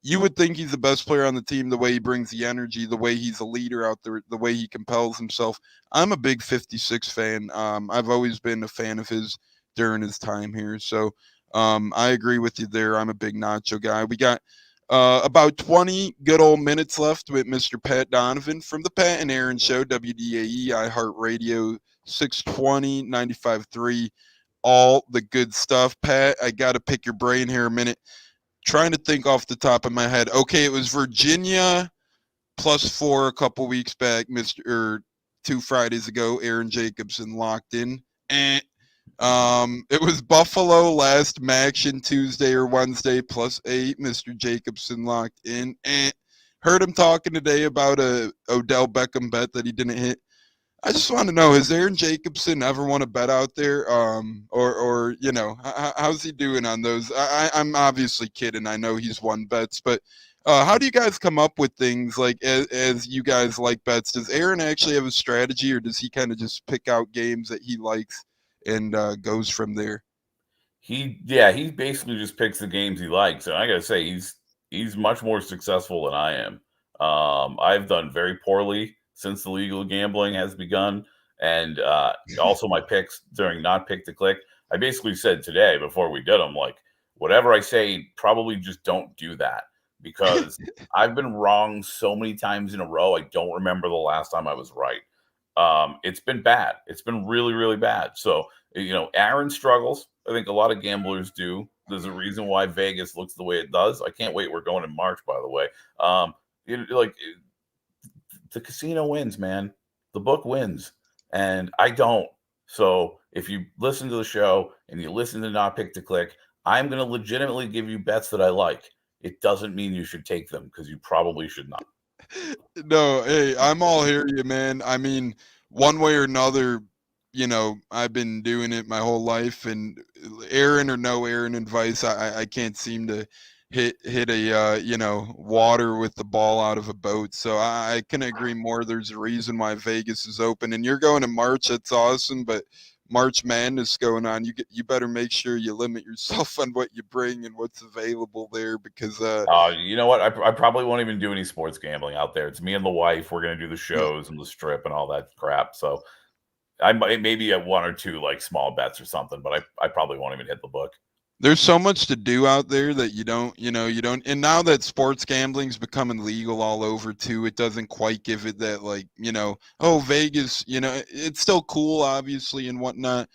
you would think he's the best player on the team, the way he brings the energy, the way he's a leader out there, the way he compels himself. I'm a big 56 fan. I've always been a fan of his during his time here. So I agree with you there. I'm a big Nacho guy. We got about 20 good old minutes left with Mr. Pat Donovan from the Pat and Aaron Show, WDAE, iHeartRadio, 620, 95.3, all the good stuff. Pat, I got to pick your brain here a minute. Trying to think off the top of my head. Okay, it was Virginia +4 a couple weeks back, 2 Fridays ago. Aaron Jacobson locked in. It was Buffalo last action Tuesday or Wednesday +8. Mr. Jacobson locked in. And heard him talking today about a Odell Beckham bet that he didn't hit. I just want to know, has Aaron Jacobson ever won a bet out there? Or you know, how's he doing on those? I'm obviously kidding. I know he's won bets, but how do you guys come up with things like as you guys like bets? Does Aaron actually have a strategy, or does he kind of just pick out games that he likes and goes from there? He basically just picks the games he likes, and I gotta say he's much more successful than I am. I've done very poorly since the legal gambling has begun, and also my picks during not pick to click. I basically said today before we did them, like, whatever I say, probably just don't do that, because I've been wrong so many times in a row. I don't remember the last time I was right. It's been bad. It's been really, really bad. So, Aaron struggles. I think a lot of gamblers do. There's a reason why Vegas looks the way it does. I can't wait. We're going in March, by the way. The casino wins, man. The book wins, and I don't. So if you listen to the show and you listen to Not Pick to Click, I'm going to legitimately give you bets that I like. It doesn't mean you should take them, because you probably should not. No, hey, I'm all here, you man. I mean, one way or another, I've been doing it my whole life, and Aaron or no Aaron advice, I can't seem to hit a water with the ball out of a boat. So I can agree more. There's a reason why Vegas is open, and you're going to March. That's awesome, but March Madness going on. You better make sure you limit yourself on what you bring and what's available there, because you know what? I probably won't even do any sports gambling out there. It's me and the wife. We're gonna do the shows and the strip and all that crap. So I might maybe at one or two like small bets or something, but I probably won't even hit the book. There's so much to do out there that you don't, and now that sports gambling's becoming legal all over too, it doesn't quite give it that, like, oh, Vegas, it's still cool, obviously, and whatnot,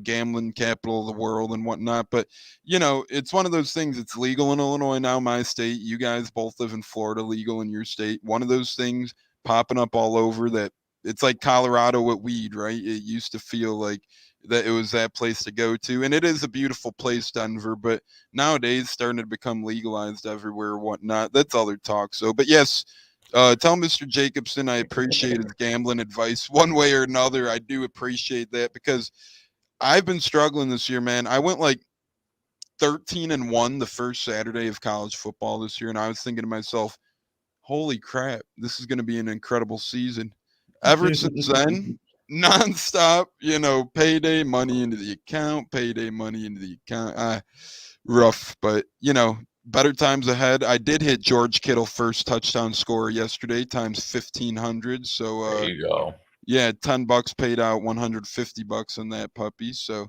gambling capital of the world and whatnot. But, it's one of those things. It's legal in Illinois now, my state. You guys both live in Florida, legal in your state. One of those things popping up all over that it's like Colorado with weed, right? It used to feel like that it was that place to go to, and it is a beautiful place, Denver, but nowadays starting to become legalized everywhere or whatnot. That's other talk. So, but yes, tell Mr. Jacobson I appreciate his gambling advice one way or another. I do appreciate that, because I've been struggling this year, man. I went like 13-1 the first Saturday of college football this year, and I was thinking to myself, holy crap, this is going to be an incredible season. Ever since then, nonstop, payday money into the account, rough, but better times ahead. I did hit George Kittle first touchdown scorer yesterday times 1,500. So there you go. Yeah, $10 paid out, $150 on that puppy. So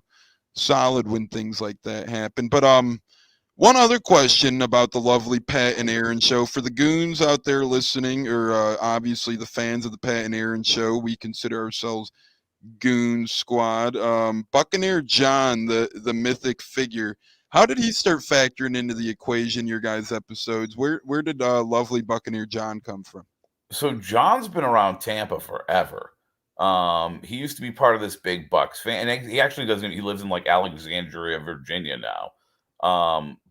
solid when things like that happen. But one other question about the lovely Pat and Aaron show. For the goons out there listening, or obviously the fans of the Pat and Aaron show, we consider ourselves Goon Squad. Buccaneer John, the mythic figure, how did he start factoring into the equation, your guys' episodes? Where did lovely Buccaneer John come from? So John's been around Tampa forever. He used to be part of this big Bucs fan, and he actually doesn't. He lives in like Alexandria, Virginia now.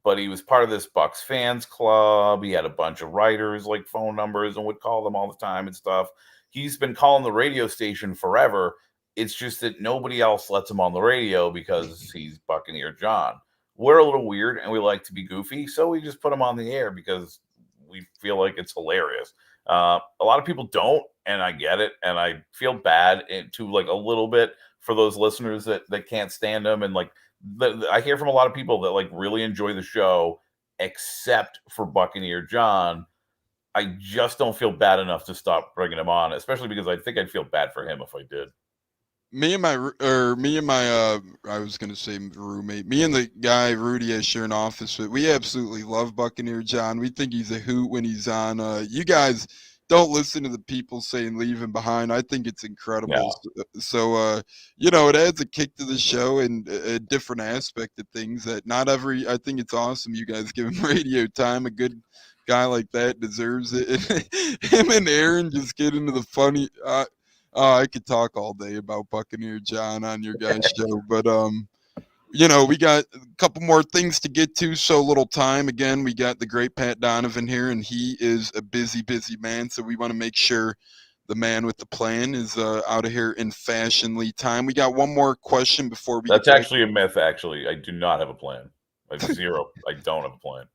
But he was part of this Bucs fans club. He had a bunch of writers, like phone numbers, and would call them all the time and stuff. He's been calling the radio station forever. It's just that nobody else lets him on the radio because he's Buccaneer John. We're a little weird and we like to be goofy, so we just put him on the air because we feel like it's hilarious. A lot of people don't, and I get it, and I feel bad to like a little bit for those listeners that can't stand him, and like I hear from a lot of people that like really enjoy the show, except for Buccaneer John. I just don't feel bad enough to stop bringing him on, especially because I think I'd feel bad for him if I did. Me and my I was gonna say roommate. Me and the guy Rudy I share an office with. We absolutely love Buccaneer John. We think he's a hoot when he's on. You guys don't listen to the people saying leave him behind. I think it's incredible. Yeah. So it adds a kick to the show and a different aspect of things that not every. I think it's awesome. You guys give him radio time. A good guy like that deserves it. Him and Aaron just get into the funny. I could talk all day about Buccaneer John on your guys' show, but we got a couple more things to get to, so little time. Again, we got the great Pat Donovan here, and he is a busy, busy man, so we want to make sure the man with the plan is out of here in fashionly time. We got one more question before we That's get actually a myth, actually. I do not have a plan. I have zero. I don't have a plan.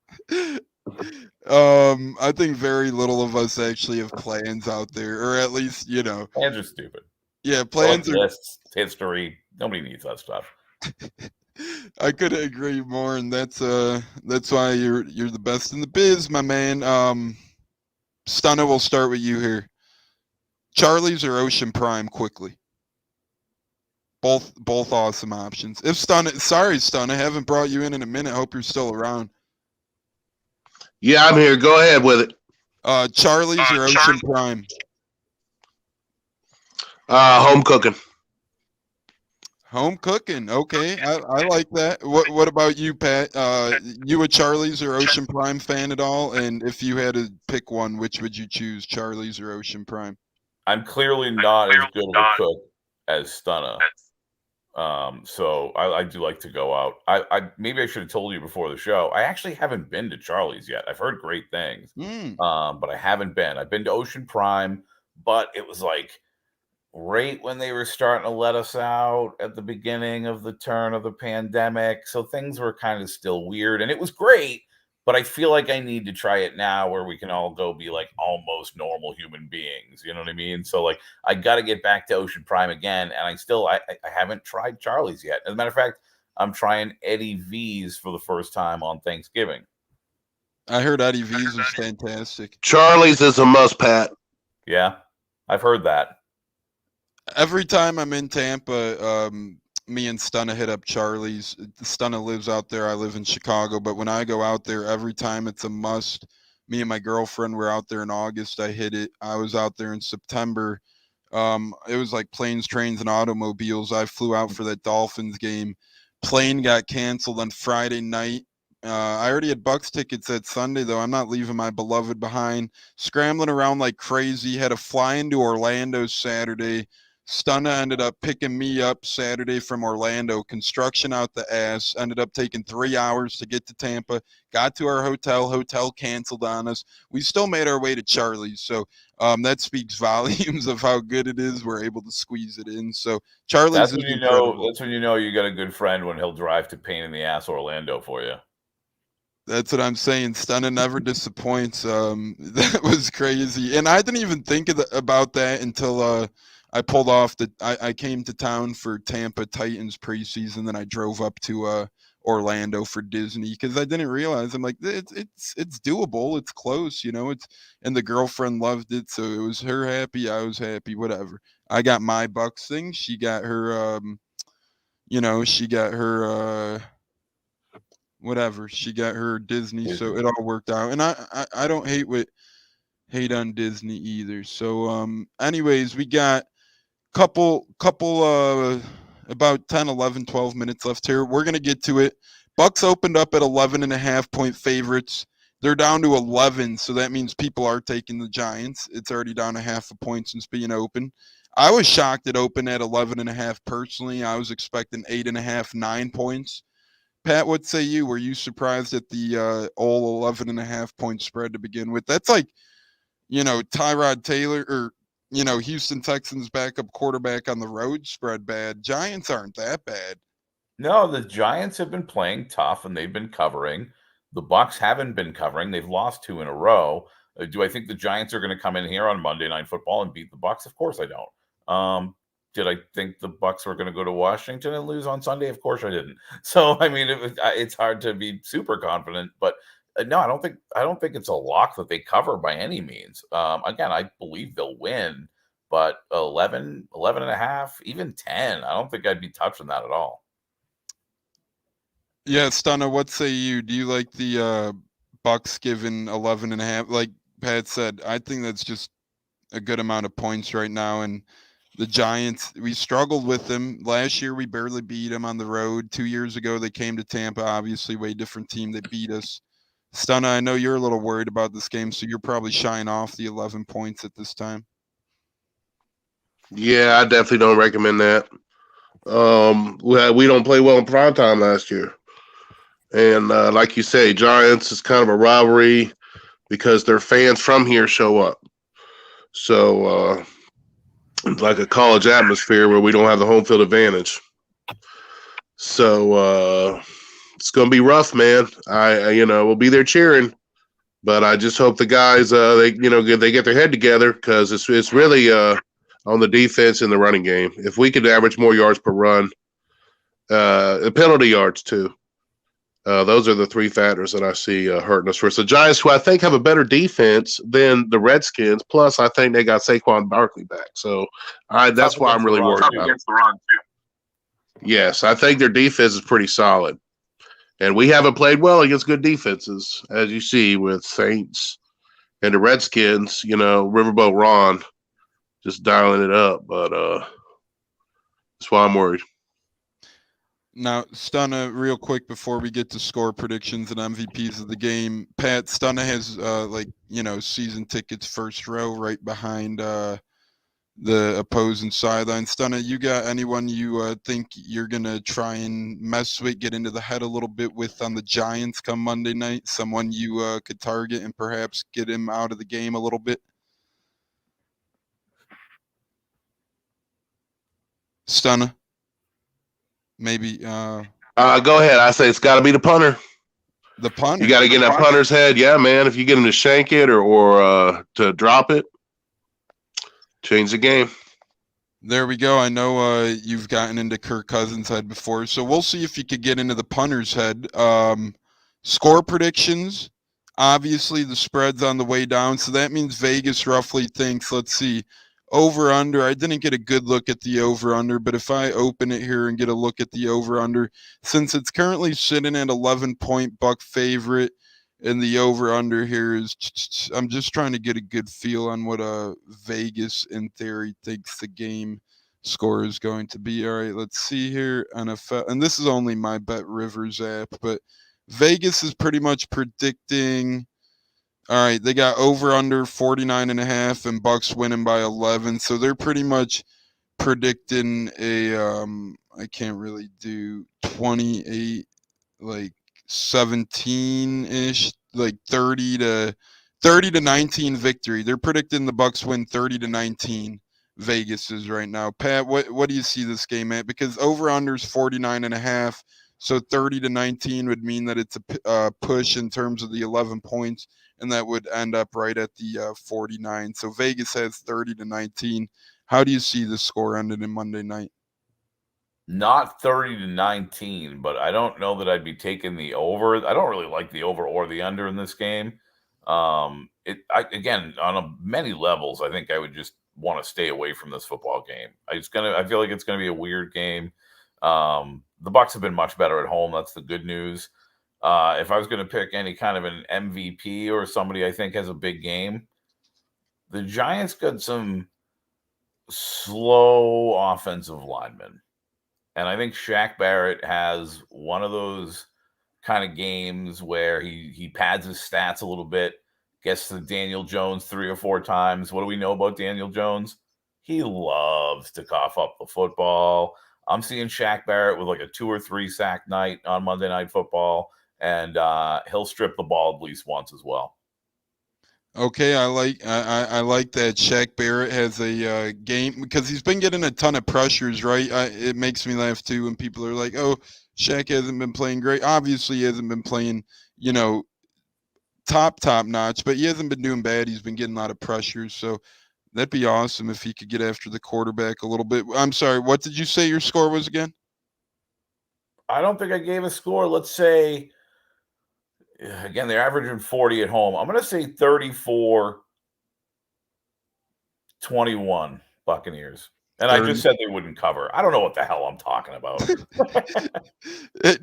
I think very little of us actually have plans out there, or at least, Plans are stupid. yeah, plans are. Lists, history. Nobody needs that stuff. I couldn't agree more, and that's why you're the best in the biz, my man. Stunna, we'll start with you here. Charleys or Ocean Prime, quickly. Both awesome options. If sorry, Stunna, haven't brought you in a minute. Hope you're still around. Yeah, I'm here. Go ahead with it. Charleys or Ocean Prime? Home cooking. Home cooking. Okay, I like that. What about you, Pat? You a Charleys or Ocean Prime fan at all? And if you had to pick one, which would you choose, Charleys or Ocean Prime? I'm clearly not as good of a cook as Stunna. So I do like to go out. I maybe I should have told you before the show. I actually haven't been to Charleys yet. I've heard great things. But I haven't been. I've been to Ocean Prime, but it was like right when they were starting to let us out at the beginning of the turn of the pandemic. So things were kind of still weird, and it was great. But I feel like I need to try it now where we can all go be like almost normal human beings. You know what I mean? So like I got to get back to Ocean Prime again. And I haven't tried Charleys yet. As a matter of fact, I'm trying Eddie V's for the first time on Thanksgiving. I heard Eddie V's was fantastic. Charleys is a must, Pat. Yeah, I've heard that. Every time I'm in Tampa, me and Stunna hit up Charleys. Stunna lives out there. I live in Chicago. But when I go out there, every time it's a must. Me and my girlfriend were out there in August. I hit it. I was out there in September. It was like planes, trains, and automobiles. I flew out for that Dolphins game. Plane got canceled on Friday night. I already had Bucks tickets that Sunday, though. I'm not leaving my beloved behind. Scrambling around like crazy. Had to fly into Orlando Saturday. Stunna ended up picking me up Saturday from Orlando. Construction out the ass. Ended up taking 3 hours to get to Tampa. Got to our hotel. Hotel canceled on us. We still made our way to Charleys. So that speaks volumes of how good it is. We're able to squeeze it in. So Charleys that's is when you incredible. know. That's when you know you got a good friend when he'll drive to pain in the ass Orlando for you. That's what I'm saying. Stunna never disappoints. That was crazy, and I didn't even think about that until I pulled off I came to town for Tampa Titans preseason, then I drove up to Orlando for Disney because I didn't realize. I'm like, it's doable, it's close, and the girlfriend loved it, so it was her happy, I was happy, whatever. I got my Bucks thing, she got her whatever, she got her Disney, so it all worked out. And I don't hate on Disney either. So anyways, we got couple about 10, 11, 12 minutes left here. We're going to get to it. Bucks opened up at 11.5-point favorites. They're down to 11, so that means people are taking the Giants. It's already down a half a point since being open. I was shocked it opened at 11.5 personally. I was expecting 8.5, 9 points. Pat, what say you? Were you surprised at the all 11.5-point spread to begin with? That's like, Tyrod Taylor or Houston Texans backup quarterback on the road spread bad. Giants aren't that bad. No, the Giants have been playing tough and they've been covering. The Bucks haven't been covering. They've lost 2 in a row. Do I think the Giants are going to come in here on Monday Night Football and beat the Bucks? Of course I don't. Did I think the Bucks were going to go to Washington and lose on Sunday? Of course I didn't. So I mean, it's hard to be super confident, but no, I don't think it's a lock that they cover by any means. Again, I believe they'll win, but 11 and a half, even 10, I don't think I'd be touching that at all. Yeah, Stunna, what say you? Do you like the Bucks given 11.5? Like Pat said, I think that's just a good amount of points right now. And the Giants, we struggled with them. Last year, we barely beat them on the road. 2 years ago, they came to Tampa, obviously way different team. They beat us. Stunna, I know you're a little worried about this game, so you're probably shying off the 11 points at this time. Yeah, I definitely don't recommend that. We don't play well in primetime last year. And like you say, Giants is kind of a rivalry because their fans from here show up. So it's like a college atmosphere where we don't have the home field advantage. So it's going to be rough, man. We'll be there cheering, but I just hope the guys they get their head together because it's really on the defense and the running game. If we could average more yards per run, penalty yards too. Those are the three factors that I see hurting us. For the Giants, who I think have a better defense than the Redskins, plus I think they got Saquon Barkley back. So that's why I'm really worried about it. Yes, I think their defense is pretty solid. And we haven't played well against good defenses, as you see with Saints and the Redskins, Riverboat Ron just dialing it up. But that's why I'm worried. Now, Stunna, real quick before we get to score predictions and MVPs of the game, Pat, Stunna has season tickets first row right behind the opposing sideline. Stunna, you got anyone you think you're gonna try and mess with, get into the head a little bit with on the Giants come Monday night? Someone you could target and perhaps get him out of the game a little bit? Stunna, maybe. Go ahead. I say it's got to be the punter. The punter. You got to get in that punter's head. Yeah, man. If you get him to shank it or to drop it, change the game. There we go. I know you've gotten into Kirk Cousins' head before, so we'll see if you could get into the punter's head. Score predictions. Obviously, the spread's on the way down, so that means Vegas roughly thinks, let's see, over-under. I didn't get a good look at the over-under, but if I open it here and get a look at the over-under, since it's currently sitting at 11-point Buck favorite, and the over-under here is, I'm just trying to get a good feel on what Vegas, in theory, thinks the game score is going to be. All right, let's see here. NFL, and this is only my Bet Rivers app, but Vegas is pretty much predicting. All right, they got over-under 49.5 and Bucks winning by 11, so they're pretty much predicting a I can't really do 28, like 17-ish, like 30 to 19 victory. They're predicting the Bucks win 30-19. Vegas is right now. Pat, what do you see this game at? Because over-under is 49.5, so 30-19 would mean that it's a push in terms of the 11 points, and that would end up right at the 49. So Vegas has 30-19. How do you see the score ending in Monday night? Not 30-19, but I don't know that I'd be taking the over. I don't really like the over or the under in this game. Again, on many levels, I think I would just want to stay away from this football game. I feel like it's gonna be a weird game. The Bucs have been much better at home. That's the good news. If I was going to pick any kind of an MVP or somebody I think has a big game, the Giants got some slow offensive linemen. And I think Shaq Barrett has one of those kind of games where he pads his stats a little bit, gets to Daniel Jones 3 or 4 times. What do we know about Daniel Jones? He loves to cough up the football. I'm seeing Shaq Barrett with like a 2 or 3 sack night on Monday Night Football, and he'll strip the ball at least once as well. Okay, I like that. Shaq Barrett has a game because he's been getting a ton of pressures, right? It makes me laugh too when people are like, "Oh, Shaq hasn't been playing great." Obviously, he hasn't been playing, top notch, but he hasn't been doing bad. He's been getting a lot of pressures, so that'd be awesome if he could get after the quarterback a little bit. I'm sorry, what did you say your score was again? I don't think I gave a score. Let's say. Again, they're averaging 40 at home. I'm going to say 34-21 Buccaneers. And 30. I just said they wouldn't cover. I don't know what the hell I'm talking about.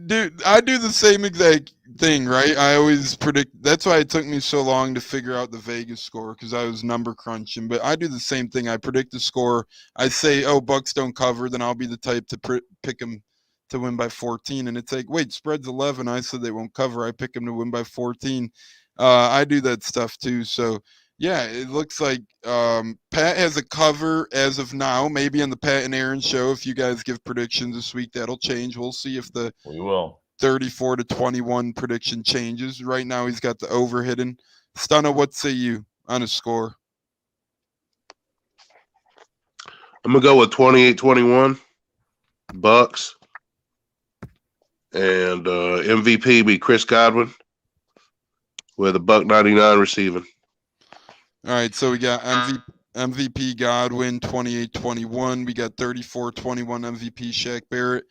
Dude, I do the same exact thing, right? I always predict. That's why it took me so long to figure out the Vegas score, because I was number crunching. But I do the same thing. I predict the score. I say, oh, Bucks don't cover. Then I'll be the type to pick them to win by 14, and it's like, wait, spread's 11. I said they won't cover. I pick them to win by 14. I do that stuff too. So Yeah, it looks like Pat has a cover as of now. Maybe on the Pat and Aaron show, if you guys give predictions this week, that'll change. We'll see if the We will. 34-21 prediction changes. Right now, he's got the over hidden. Stunna, what say you on a score? I'm gonna go with 28-21 Bucks, and MVP be Chris Godwin with a $1.99 receiving. All right, so we got MVP Godwin 28-21. We got 34-21 MVP Shaq Barrett.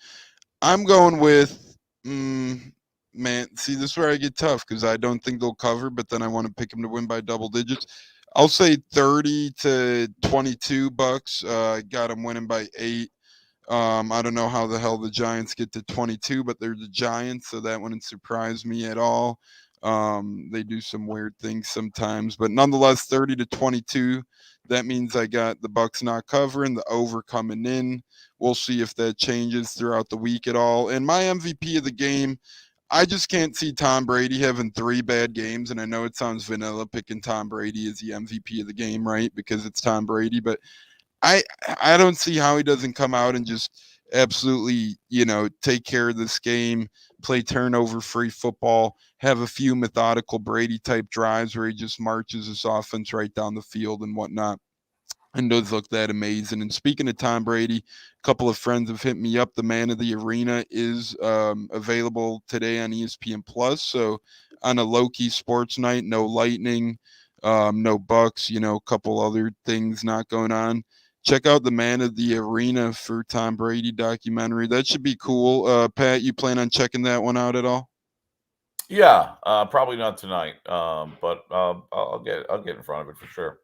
I'm going with man. See, this is where I get tough because I don't think they'll cover, but then I want to pick them to win by double digits. I'll say 30-22 Bucks. I got them winning by 8. I don't know how the hell the Giants get to 22, but they're the Giants, so that wouldn't surprise me at all. They do some weird things sometimes, but nonetheless, 30-22. That means I got the Bucks not covering, the over coming in. We'll see if that changes throughout the week at all. And my MVP of the game, I just can't see Tom Brady having 3 bad games. And I know it sounds vanilla picking Tom Brady as the MVP of the game, right? Because it's Tom Brady, but I don't see how he doesn't come out and just absolutely, take care of this game, play turnover-free football, have a few methodical Brady-type drives where he just marches his offense right down the field and whatnot. And does look that amazing. And speaking of Tom Brady, a couple of friends have hit me up. The Man of the Arena is available today on ESPN Plus. So on a low-key sports night, no Lightning, no Bucks, a couple other things not going on. Check out the Man of the Arena for Tom Brady documentary. That should be cool. Pat, you plan on checking that one out at all? Yeah, probably not tonight, but I'll get in front of it for sure.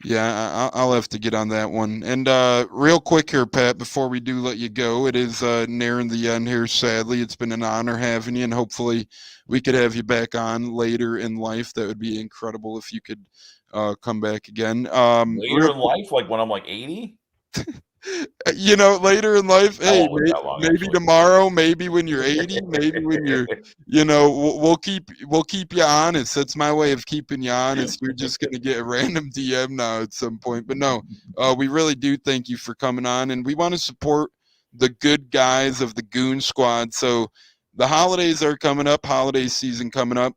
Yeah, I'll have to get on that one. And real quick here, Pat, before we do let you go, it is nearing the end here, sadly. It's been an honor having you, and hopefully we could have you back on later in life. That would be incredible if you could come back again. Later in life, like when I'm like 80? Later in life, I hey, won't live that long, maybe actually. tomorrow, maybe when you're 80, maybe when you're, we'll keep you honest. That's my way of keeping you honest. You're just gonna get a random DM now at some point, but no, we really do thank you for coming on, and we want to support the good guys of the Goon Squad. So the holidays are coming up, holiday season coming up.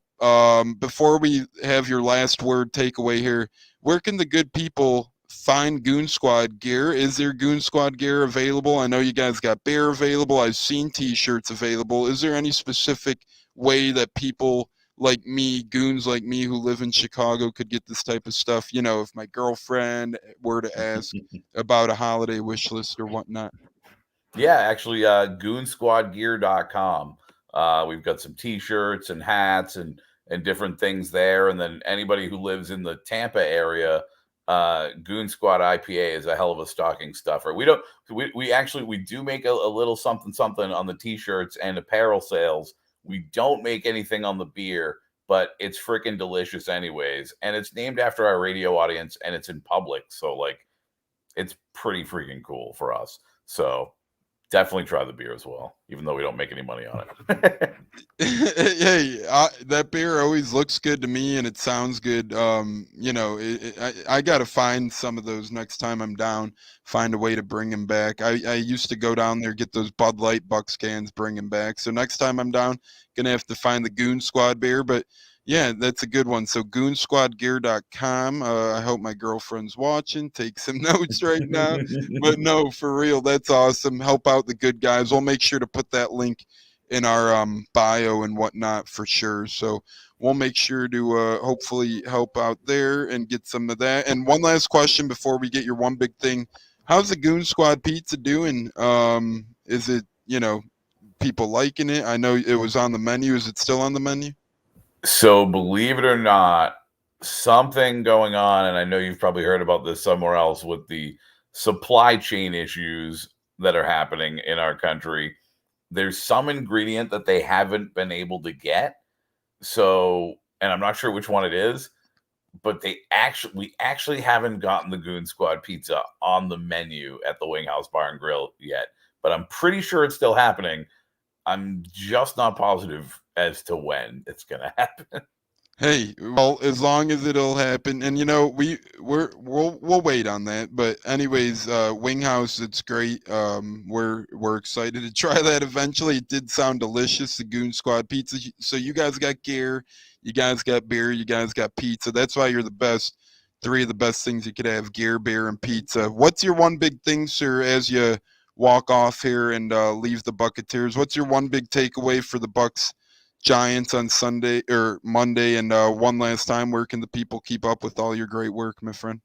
Before we have your last word takeaway here, where can the good people find Goon Squad gear? Is there Goon Squad gear available? I know you guys got bear available. I've seen t-shirts available. Is there any specific way that people like me, goons like me who live in Chicago, could get this type of stuff? If my girlfriend were to ask about a holiday wish list or whatnot. Yeah, actually, goonsquadgear.com. We've got some t-shirts and hats and different things there. And then anybody who lives in the Tampa area, Goon Squad IPA is a hell of a stocking stuffer. We do make a little something on the t-shirts and apparel sales. We don't make anything on the beer, but it's freaking delicious anyways. And it's named after our radio audience, and it's in public. So it's pretty freaking cool for us. So definitely try the beer as well, even though we don't make any money on it. Hey, that beer always looks good to me, and it sounds good. I got to find some of those next time I'm down, find a way to bring them back. I used to go down there, get those Bud Light Bucks cans, bring them back. So next time I'm down, going to have to find the Goon Squad beer. But yeah, that's a good one. So goonsquadgear.com. I hope my girlfriend's watching. Take some notes right now. But no, for real, that's awesome. Help out the good guys. We'll make sure to put that link in our bio and whatnot for sure. So we'll make sure to hopefully help out there and get some of that. And one last question before we get your one big thing. How's the Goon Squad pizza doing? Is it, people liking it? I know it was on the menu. Is it still on the menu? So believe it or not, something going on, and I know you've probably heard about this somewhere else, with the supply chain issues that are happening in our country. There's some ingredient that they haven't been able to get. So, and I'm not sure which one it is, but we actually haven't gotten the Goon Squad pizza on the menu at the Wing House Bar and Grill yet. But I'm pretty sure it's still happening. I'm just not positive as to when it's going to happen. Hey, well, as long as it'll happen, and we'll wait on that. But anyways, Wing House, it's great. We're excited to try that eventually. It did sound delicious, the Goon Squad pizza. So you guys got gear, you guys got beer, you guys got pizza. That's why you're the best. Three of the best things you could have: gear, beer, and pizza. What's your one big thing, sir, as you walk off here and leave the Buccateers? What's your one big takeaway for the Bucks Giants on Sunday or Monday? And one last time, where can the people keep up with all your great work, my friend?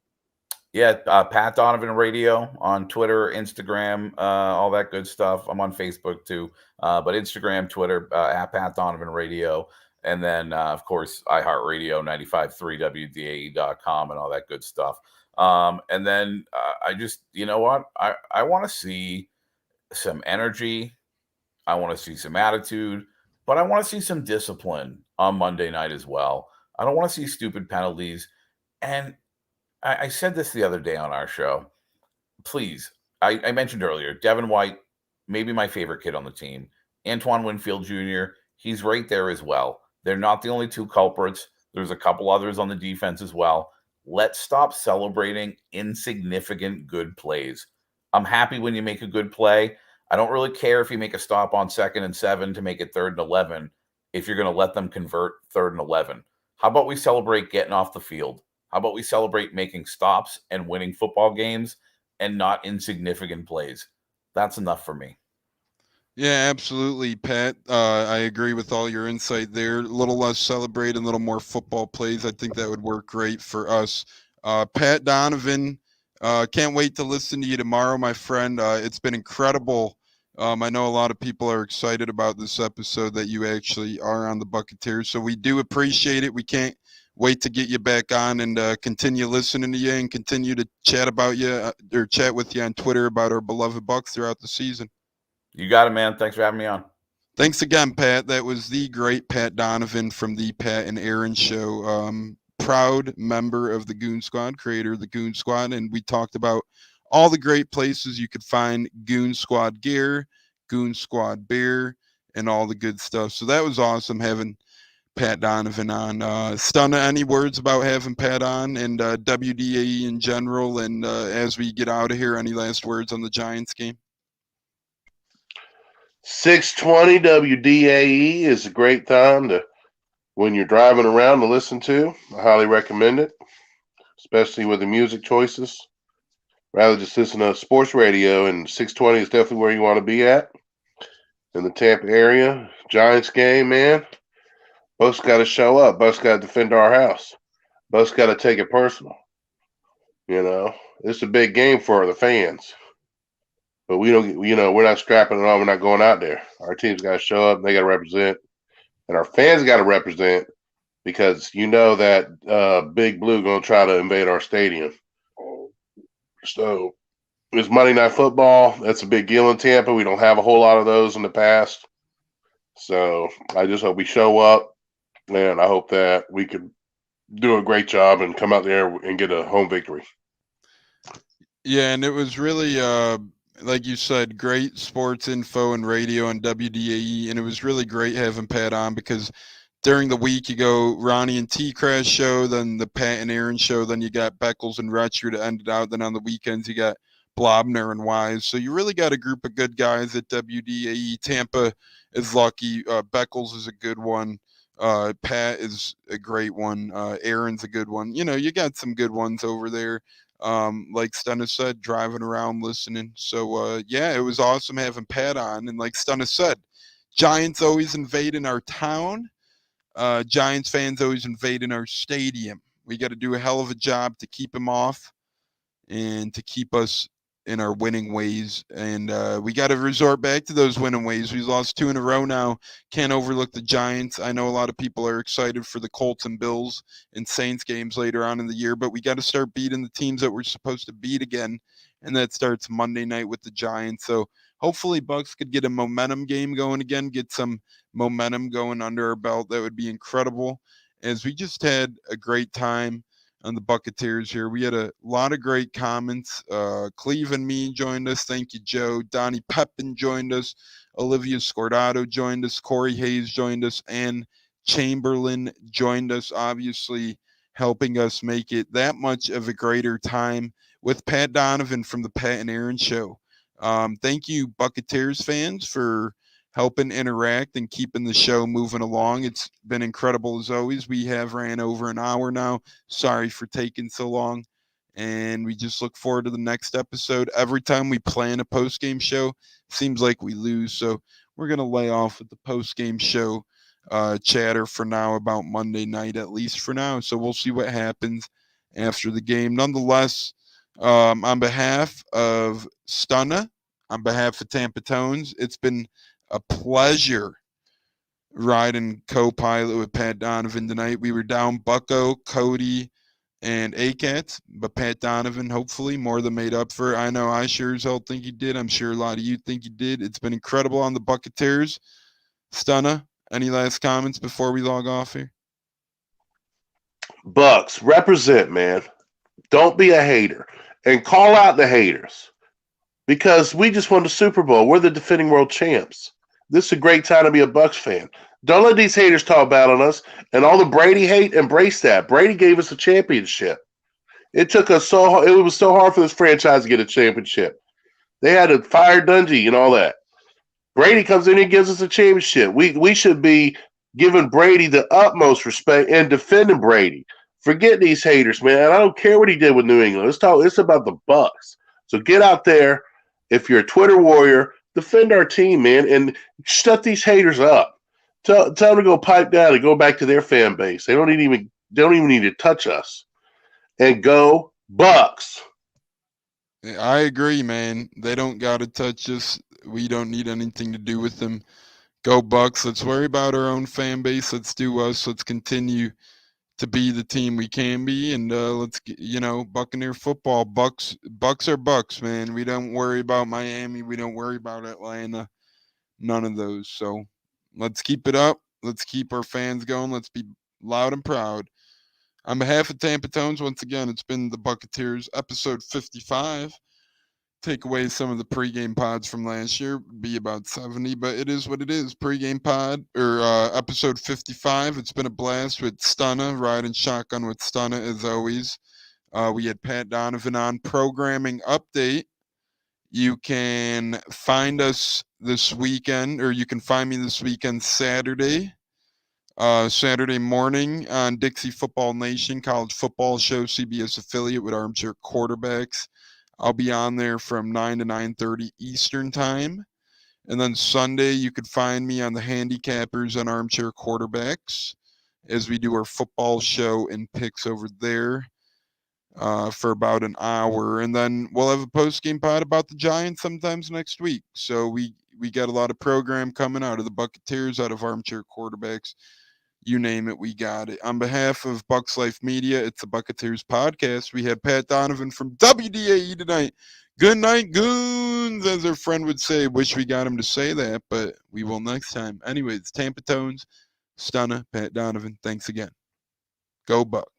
Yeah, Pat Donovan Radio on Twitter, Instagram, all that good stuff. I'm on Facebook too, but Instagram, Twitter, at Pat Donovan Radio, and then of course iHeartRadio 95.3 WDAE.com and all that good stuff. And then I just, you know what, I want to see some energy. I want to see some attitude, but I want to see some discipline on Monday night as well. I don't want to see stupid penalties. And I said this the other day on our show. Please, I mentioned earlier, Devin White, maybe my favorite kid on the team. Antoine Winfield Jr., he's right there as well. They're not the only two culprits. There's a couple others on the defense as well. Let's stop celebrating insignificant good plays. I'm happy when you make a good play. I don't really care if you make a stop on 2nd and 7 to make it 3rd and 11 if you're going to let them convert 3rd and 11. How about we celebrate getting off the field? How about we celebrate making stops and winning football games and not insignificant plays? That's enough for me. Yeah, absolutely, Pat. I agree with all your insight there. A little less celebrate and a little more football plays. I think that would work great for us. Pat Donovan, can't wait to listen to you tomorrow, my friend. It's been incredible. I know a lot of people are excited about this episode that you actually are on the Buccateers, so we do appreciate it. We can't wait to get you back on and continue listening to you and continue to chat about you or chat with you on Twitter about our beloved Bucks throughout the season. You got it, man. Thanks for having me on. Thanks again, Pat. That was the great Pat Donovan from the Pat and Aaron Show. Proud member of the Goon Squad, creator of the Goon Squad. And we talked about all the great places you could find Goon Squad gear, Goon Squad beer, and all the good stuff. So that was awesome having Pat Donovan on. Stunna, any words about having Pat on and WDAE in general? And as we get out of here, any last words on the Giants game? 620 WDAE is a great time to when you're driving around to listen to. I highly recommend it, especially with the music choices. Rather just listen to sports radio, and 620 is definitely where you want to be at in the Tampa area. Giants game, man. Bucks got to show up. Bucks got to defend our house. Bucks got to take it personal. You know, it's a big game for the fans. But we don't, we're not strapping it on. We're not going out there. Our team's got to show up. They got to represent. And our fans got to represent because you know that Big Blue going to try to invade our stadium. So it's Monday Night Football. That's a big deal in Tampa. We don't have a whole lot of those in the past. So I just hope we show up. And I hope that we can do a great job and come out there and get a home victory. Yeah, and it was really like you said, great sports info and radio on WDAE, and it was really great having Pat on because during the week you go Ronnie and T Crash show, then the Pat and Aaron show, then you got Beckles and Retcher to end it out, then on the weekends you got Blobner and Wise. So you really got a group of good guys at WDAE. Tampa is lucky. Beckles is a good one. Pat is a great one. Aaron's a good one. You got some good ones over there. Like Stunna said, driving around listening. So yeah, it was awesome having Pat on. And like Stunna said, Giants always invading our town. Giants fans always invading our stadium. We got to do a hell of a job to keep them off and to keep us in our winning ways. And we got to resort back to those winning ways. We've lost 2 in a row now. Can't overlook the Giants. I know a lot of people are excited for the Colts and Bills and Saints games later on in the year, but we got to start beating the teams that we're supposed to beat again. And that starts Monday night with the Giants. So hopefully Bucks could get a momentum game going again, get some momentum going under our belt. That would be incredible. As we just had a great time on the Buccateers here. We had a lot of great comments. Cleve and me joined us. Thank you, Joe. Donnie Pepin joined us. Olivia Scordato joined us. Corey Hayes joined us. And Chamberlain joined us, obviously helping us make it that much of a greater time with Pat Donovan from the Pat and Aaron Show. Thank you, Buccateers fans, for helping interact and keeping the show moving along. It's been incredible as always. We have ran over an hour now. Sorry for taking so long. And we just look forward to the next episode. Every time we plan a post-game show, seems like we lose. So we're going to lay off with the post-game show chatter for now about Monday night, at least for now. So we'll see what happens after the game. Nonetheless, on behalf of Stunna, on behalf of Tampa Tones, it's been a pleasure riding co-pilot with Pat Donovan tonight. We were down Bucko, Cody, and ACAT, but Pat Donovan hopefully more than made up for it. I know I sure as hell think he did. I'm sure a lot of you think he did. It's been incredible on the Buccateers. Stunna, any last comments before we log off here? Bucks, represent, man. Don't be a hater. And call out the haters. Because we just won the Super Bowl. We're the defending world champs. This is a great time to be a Bucks fan. Don't let these haters talk bad on us. And all the Brady hate, embrace that. Brady gave us a championship. It was so hard for this franchise to get a championship. They had to fire Dungy and all that. Brady comes in and gives us a championship. We should be giving Brady the utmost respect and defending Brady. Forget these haters, man. I don't care what he did with New England. It's about the Bucks. So get out there. If you're a Twitter warrior, defend our team, man, and shut these haters up. Tell them to go pipe down and go back to their fan base. They don't even need to touch us. And go Bucks. I agree, man. They don't got to touch us. We don't need anything to do with them. Go Bucks. Let's worry about our own fan base. Let's do us. Let's continue to be the team we can be, and let's Buccaneer football. Bucks are Bucks, man. We don't worry about Miami. We don't worry about Atlanta. None of those. So let's keep it up. Let's keep our fans going. Let's be loud and proud. On behalf of Tampa Tones, once again, it's been the Buccateers, episode 55. Take away some of the pregame pods from last year, be about 70, but it is what it is. Pregame pod, or episode 55. It's been a blast with Stunna, riding shotgun with Stunna as always. We had Pat Donovan on. Programming update. You can find us this weekend, or you can find me this weekend Saturday morning on Dixie Football Nation, college football show, CBS affiliate with Armchair Quarterbacks. I'll be on there from 9 to 9:30 Eastern time. And then Sunday, you could find me on the Handicappers and Armchair Quarterbacks as we do our football show and picks over there for about an hour. And then we'll have a post-game pod about the Giants sometimes next week. So we got a lot of program coming out of the Buccateers, out of Armchair Quarterbacks. You name it, we got it. On behalf of Bucks Life Media, it's the Buccateers podcast. We have Pat Donovan from WDAE tonight. Good night, goons, as our friend would say. Wish we got him to say that, but we will next time. Anyways, Tampa Tones, Stunna, Pat Donovan, thanks again. Go Bucks.